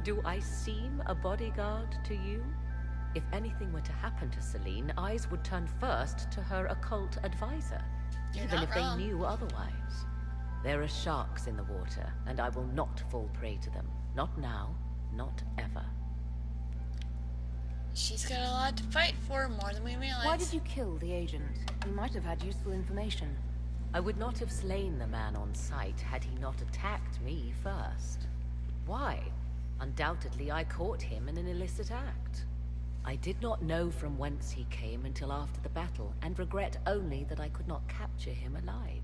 Do I seem a bodyguard to you? If anything were to happen to Celine, eyes would turn first to her occult advisor, You're even not if wrong. they knew otherwise. There are sharks in the water, and I will not fall prey to them. Not now, not ever. She's got a lot to fight for, more than we realize. Why did you kill the agent? He might have had useful information. I would not have slain the man on sight had he not attacked me first. Why? Undoubtedly I caught him in an illicit act. I did not know from whence he came until after the battle, and regret only that I could not capture him alive.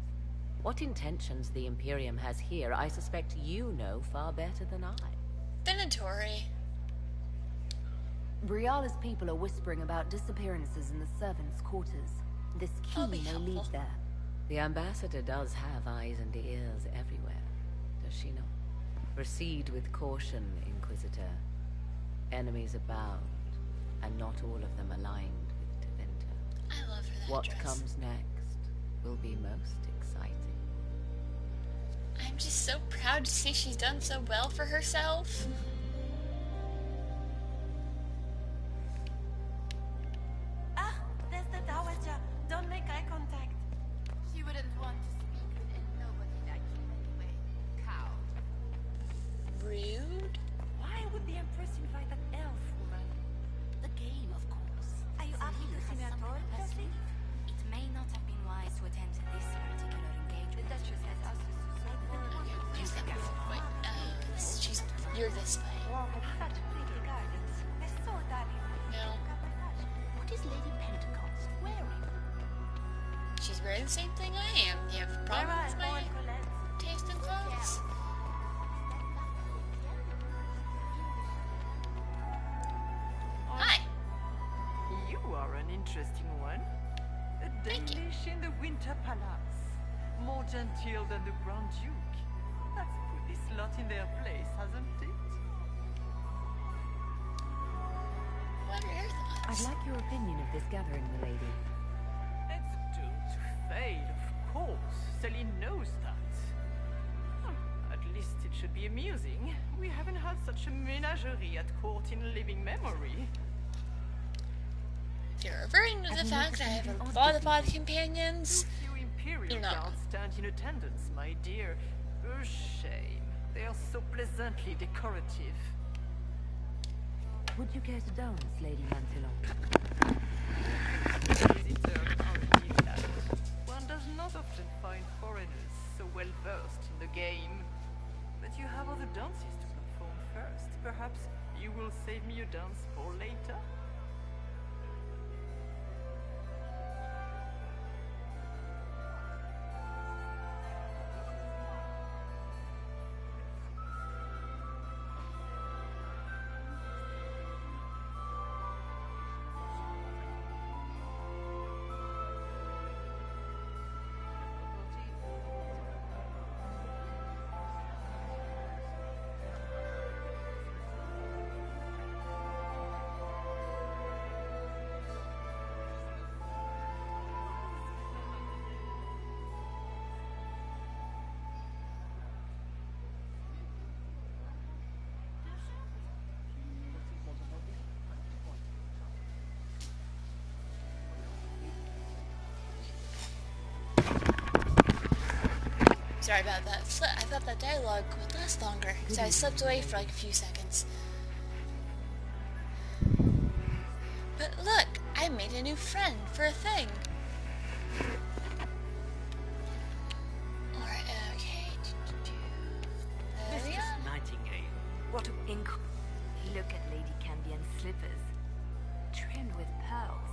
What intentions the Imperium has here, I suspect you know far better than I. Venatori. Briala's people are whispering about disappearances in the servants' quarters. This key may lead there. The ambassador does have eyes and ears everywhere, does she not? Proceed with caution, Inquisitor. Enemies abound, and not all of them aligned with Tevinter. I love her that What dress. comes next will be most exciting. I'm just so proud to see she's done so well for herself. Ah, there's the Dowager. Don't make eye contact. She wouldn't want to speak with nobody like you anyway. Cow. Rude. Why would the Empress invite that elf woman? The game, of course. Are you happy to see me at all, Jessie? It may not have been wise to attend to this particular engagement. The Duchess has asked us to say Just like, wait, you're this way. wow, such pretty gardens. They're so darling. No. What is Lady Pentecost wearing? She's wearing the same thing I am. You have a problem with my taste in clothes? Hi. You are an interesting one. A Danish in the Winter Palace. More genteel than the Grand Duke. That's put this lot in their place, hasn't it? What are your thoughts? I'd like your opinion of this gathering, milady. It's doomed to fail, of course. Celine knows that. At least it should be amusing. We haven't had such a menagerie at court in living memory. You're referring to the fact that I have a lot of odd companions. Few Imperial guards stand in attendance, my dear. A shame. They are so pleasantly decorative. Would you care to dance, Lady Mantillon? Visitor are indeed that. One does not often find foreigners so well versed in the game. But you have other dances to perform first. Perhaps you will save me a dance for later? Sorry about that. I thought that dialogue would last longer, so I slept away for like a few seconds. But look, I made a new friend for a thing. Alright, okay. Mistress Nightingale, What a look at Lady Cambian's slippers, trimmed with pearls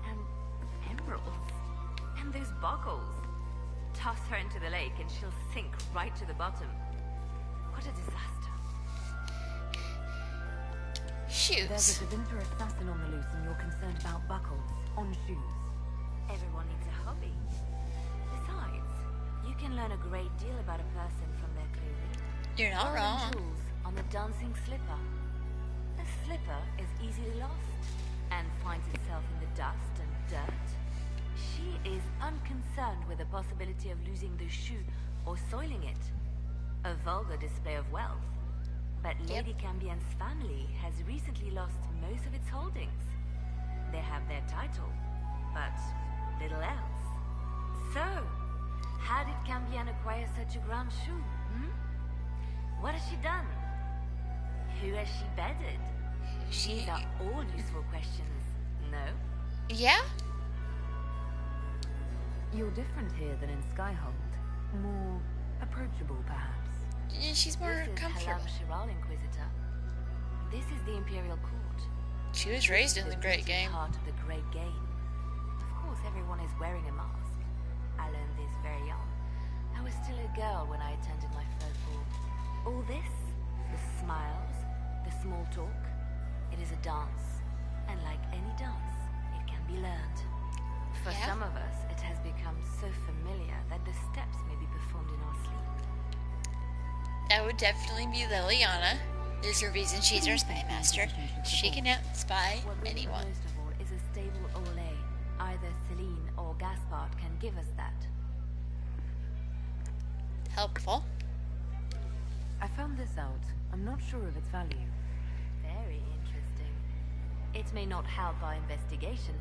and emeralds, and those buckles. Toss her into the lake and she'll sink right to the bottom. What a disaster. Shoes. There's a Tevinter assassin on the loose and you're concerned about buckles on shoes. Everyone needs a hobby. Besides, you can learn a great deal about a person from their clothing. You're not Golden wrong. jewels on the dancing slipper. A slipper is easily lost and finds itself in the dust and dirt. She is unconcerned with the possibility of losing the shoe or soiling it. A vulgar display of wealth. But Lady Cambian's family has recently lost most of its holdings. They have their title, but little else. So, how did Cambian acquire such a grand shoe? What has she done? Who has she bedded? These are all useful questions, no? Yeah? You're different here than in Skyhold. More approachable, perhaps. She's more This is comfortable. Halam Shiral, Inquisitor. This is the Imperial Court. She was raised in the Great Game. Part of the Great Game. Of course, everyone is wearing a mask. I learned this very young. I was still a girl when I attended my first ball. All this, the smiles, the small talk, it is a dance. And like any dance, it can be learned. For some of us, it has become so familiar that the steps may be performed in our sleep. That would definitely be Liliana. There's a reason she's our spy master. She can out-spy What we need anyone. most of all is a stable Orlais. Either Celine or Gaspard can give us that. Helpful. I found this out. I'm not sure of its value. Very interesting. It may not help our investigation,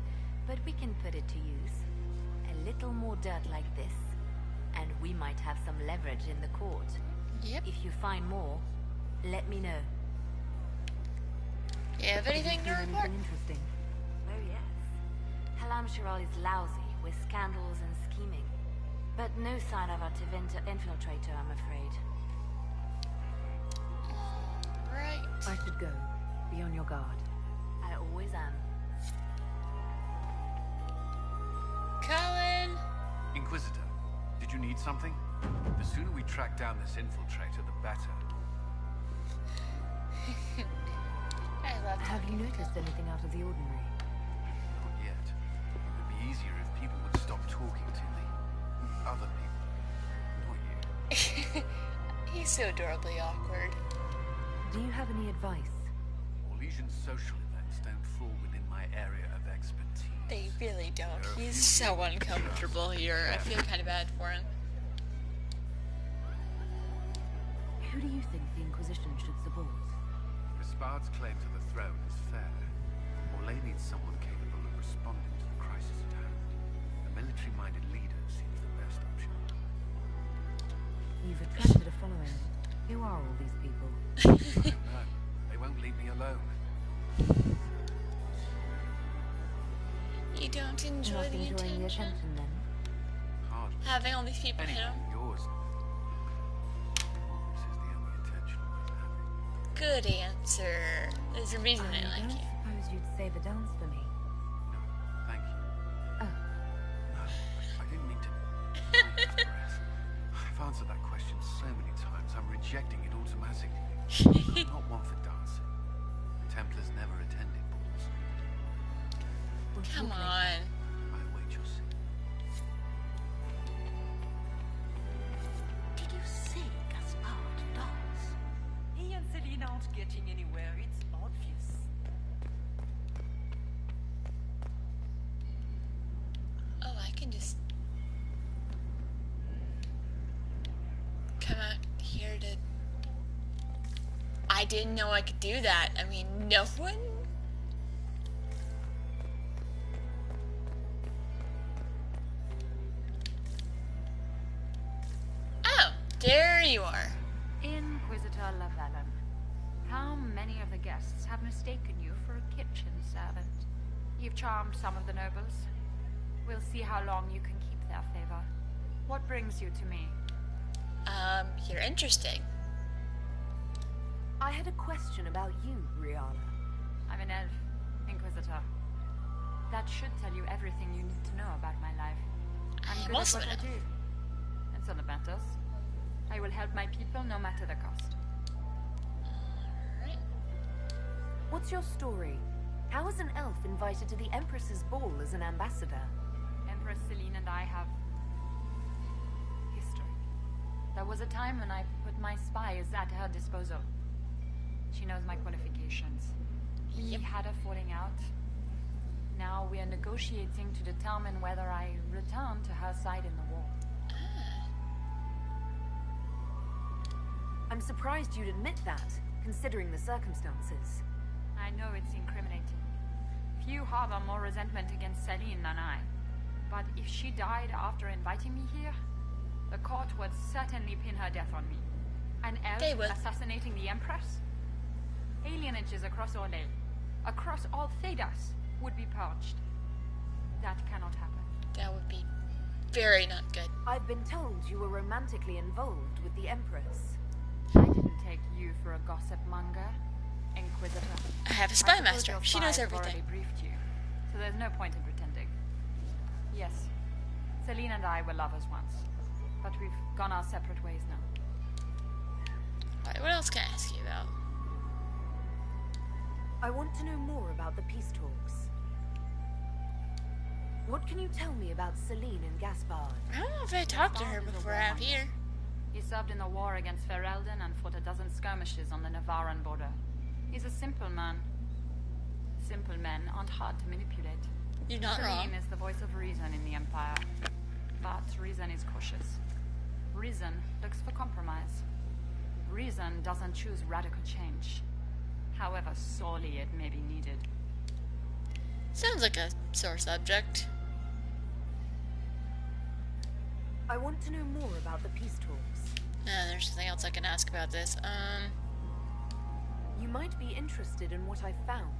but we can put it to use. A little more dirt like this, and we might have some leverage in the court. Yep. If you find more, let me know. You have anything to report? Interesting. Oh yes. Halam Shiral is lousy with scandals and scheming. But no sign of a Tevinter infiltrator, I'm afraid. Right. I should go. Be on your guard. I always am. Colin! Inquisitor, did you need something? The sooner we track down this infiltrator, the better. I love Have you noticed anything out of the ordinary? Not yet. It would be easier if people would stop talking to me. Other people. Not you. He's so adorably awkward. Do you have any advice? Orlesian social events don't fall within my area of expertise. They really don't. He's so uncomfortable here. I feel kind of bad for him. Who do you think the Inquisition should support? Gaspard's claim to the throne is fair. Orlais needs someone capable of responding to the crisis at hand. A military-minded leader seems the best option. You've attracted a following. Who are all these people? I don't know. They won't leave me alone. You don't enjoy Not the enjoying the attention? attention then? Hardly. Having all these people hit him? Yours. This is the only attention worth having. Good answer. There's a reason I like you. I suppose you'd say the dance for me. Thank you. Oh. No, I didn't mean to. I've answered that question so many times, I'm rejecting it automatically. I'm not one for dancing. Templars never attended balls. Come on. I await your see. Did you say Gaspard dance? He and Celine aren't getting anywhere, it's obvious. Oh, I can just come out here to... I didn't know I could do that. I mean, no one... Oh, there you are. Inquisitor Lavalin, how many of the guests have mistaken you for a kitchen servant? You've charmed some of the nobles. We'll see how long you can keep their favor. What brings you to me? You're interesting. I had a question about you, Briala. I'm an elf, Inquisitor. That should tell you everything you need to know about my life. I'm good at what I do. And so that matters. I will help my people no matter the cost. Alright. What's your story? How is an elf invited to the Empress's ball as an ambassador? Empress Celine and I have history. There was a time when I put my spies at her disposal. She knows my qualifications. We had a falling out. Now we are negotiating to determine whether I return to her side in the war. I'm surprised you'd admit that, considering the circumstances. I know it's incriminating. Few harbor more resentment against Celine than I. But if she died after inviting me here, the court would certainly pin her death on me. An elf assassinating the Empress? Alienages across Orlais, across all Thedas, would be purged. That cannot happen. That would be very not good. I've been told you were romantically involved with the Empress. I didn't take you for a gossip monger, Inquisitor. I have a spy master. She knows everything. Already briefed you, so there's no point in pretending. Yes, Celine and I were lovers once, but we've gone our separate ways now. Alright, what else can I ask you about? I want to know more about the peace talks. What can you tell me about Celine and Gaspard? I don't know if I talked to her before out here. He served in the war against Ferelden and fought a dozen skirmishes on the Navarran border. He's a simple man. Simple men aren't hard to manipulate. You're not wrong. Celine is the voice of reason in the Empire. But reason is cautious. Reason looks for compromise. Reason doesn't choose radical change, however sorely it may be needed. Sounds like a sore subject. I want to know more about the peace talks. There's something else I can ask about this. You might be interested in what I found.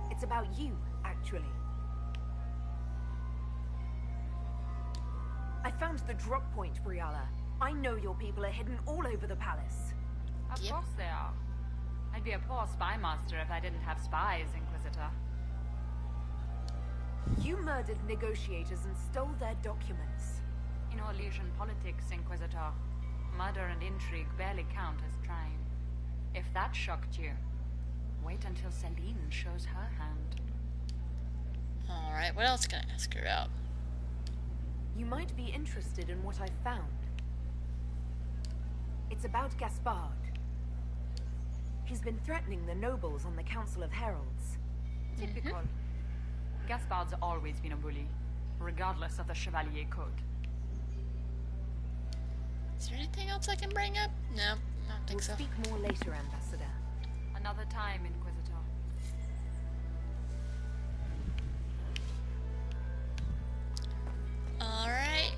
It's about you, actually. I found the drop point, Briala. I know your people are hidden all over the palace. Of course they are. I'd be a poor spy master if I didn't have spies, Inquisitor. You murdered negotiators and stole their documents. In Orlesian politics, Inquisitor, murder and intrigue barely count as trying. If that shocked you, wait until Celine shows her hand. Alright, what else can I ask her about? You might be interested in what I found. It's about Gaspard. He's been threatening the nobles on the Council of Heralds. Typical. Gaspard's always been a bully, regardless of the Chevalier Code. Is there anything else I can bring up? No, I don't think so. We'll speak more later, Ambassador. Another time, Inquisitor. Alright.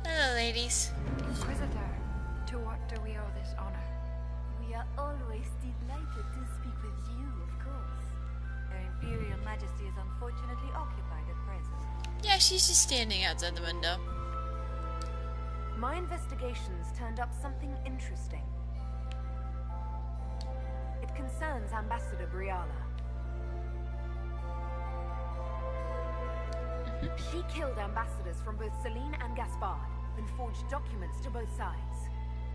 Hello, ladies. Inquisitor, to what do we owe this honor? We are always delighted to speak with you, of course. Her Imperial Majesty is unfortunately occupied at present. Yeah, she's just standing outside the window. My investigations turned up something interesting. It concerns Ambassador Briala. She killed ambassadors from both Celine and Gaspard, and forged documents to both sides.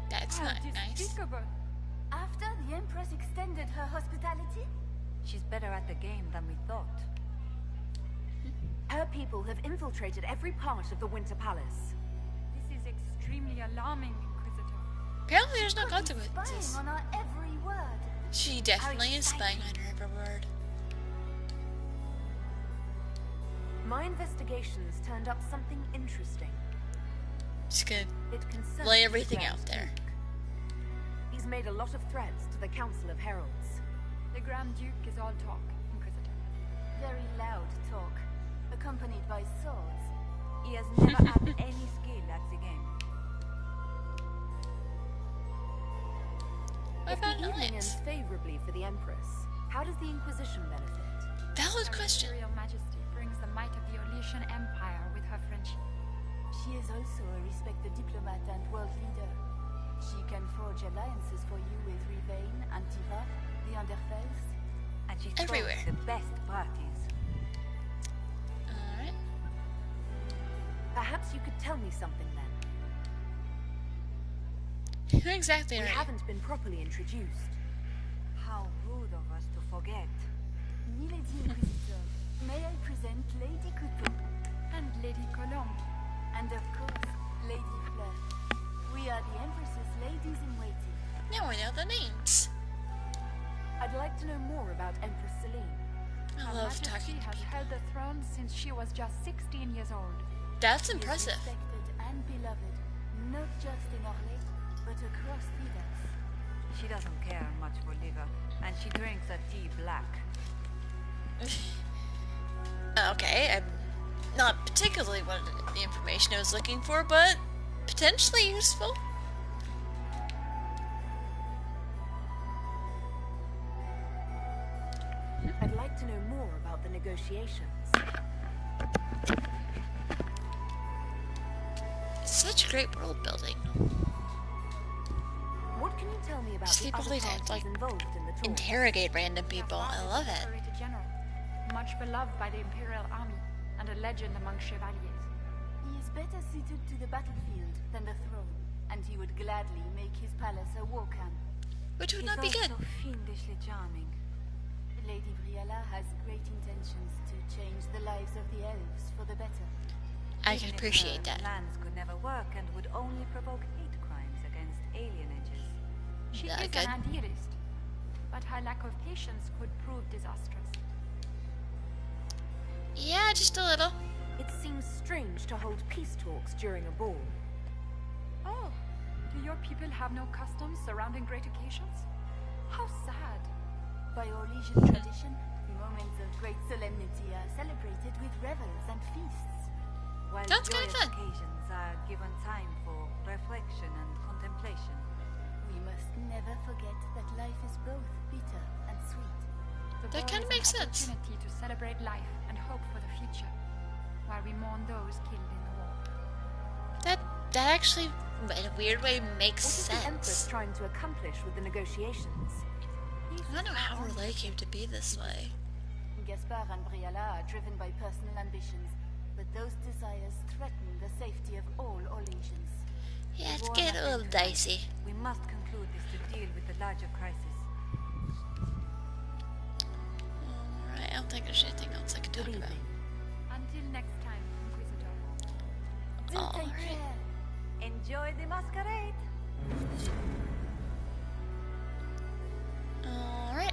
That's not nice. After the Empress extended her hospitality? She's better at the game than we thought. Her people have infiltrated every part of the Winter Palace. This is extremely alarming, Inquisitor. Apparently there's no consequences. Spying on our every word. She definitely is spying on her every word. My investigations turned up something interesting. Just gonna It concerns lay everything the out there. Duke. He's made a lot of threats to the Council of Heralds. The Grand Duke is all talk, Inquisitor. Very loud talk, accompanied by swords. He has never had any skill at the game. If the evening ends favorably for the Empress, how does the Inquisition benefit? Valid question. Her Imperial Majesty brings the might of the Orlesian Empire with her friendship. She is also a respected diplomat and world leader. She can forge alliances for you with Rivain, Antiva, the Underfells, and she throws Everywhere. the best parties. Alright. Perhaps you could tell me something then. Exactly We right. haven't been properly introduced. How rude of us to forget. Milady Inquisitor, may I present Lady Couteau? And Lady Colombe. And of course, Lady Fleur. We are the Empress's ladies-in-waiting. Now I know the names. I'd like to know more about Empress Celine. I Her love Majesty talking to has people. held the throne since she was just 16 years old. That's impressive. She is respected and beloved, not just in Orlais, but across Thedas. She doesn't care much for liver, and she drinks her tea black. Okay, I'm not particularly what the information I was looking for, but potentially useful. I'd like to know more about the negotiations. Such great world building. What can you tell me about Just the the other ability to parties like involved in the talks? interrogate random people. I love it. Decorated general, much beloved by the Imperial Army, and a legend among chevaliers. He is better suited to the battlefield than the throne, and he would gladly make his palace a war camp. Which would He's not be good. also fiendishly charming. Lady Briala has great intentions to change the lives of the elves for the better. I can appreciate that. Plans could never work and would only provoke hate crimes against alienages. She is good. an idealist, but her lack of patience could prove disastrous. Yeah, just a little. It seems strange to hold peace talks during a ball. Oh, do your people have no customs surrounding great occasions? How sad. By Orlesian tradition, moments of great solemnity are celebrated with revels and feasts. While That's kinda joyous fun. occasions are given time for reflection and contemplation. We must never forget that life is both bitter and sweet. The That ball kinda is makes an sense. opportunity to celebrate life and hope for the future, while we mourn those killed in the war. That actually, in a weird way, makes What is the Empress sense. trying to accomplish with the negotiations? I don't know how Orlais came to be this way. Gaspard and Briala are driven by personal ambitions, but those desires threaten the safety of all Orlesians. Yeah, it's getting a little dicey. We must conclude this to deal with the larger crisis. Alright, I don't think there's anything else I can talk about. Until next time, Inquisitor. Do take Alright. care. Enjoy the masquerade! Alright.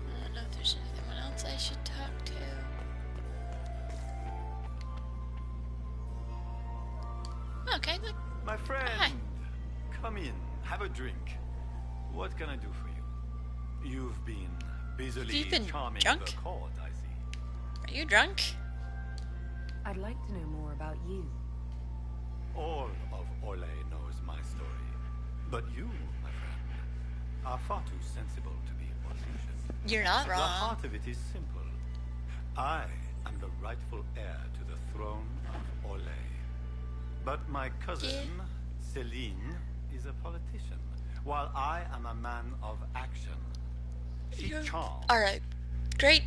I don't know if there's anyone else I should talk to. Okay, look. My friend, Hi. come in, have a drink. What can I do for you? You've been busily You've been charming drunk? the court, I see. Are you drunk? I'd like to know more about you. All of Orlais knows my story. But you, my friend, are far too sensible to be Orlesian. You're not The wrong. heart of it is simple. I am the rightful heir to the throne of Orlais. But my cousin, Celine, is a politician, while I am a man of action. She You charms. are a great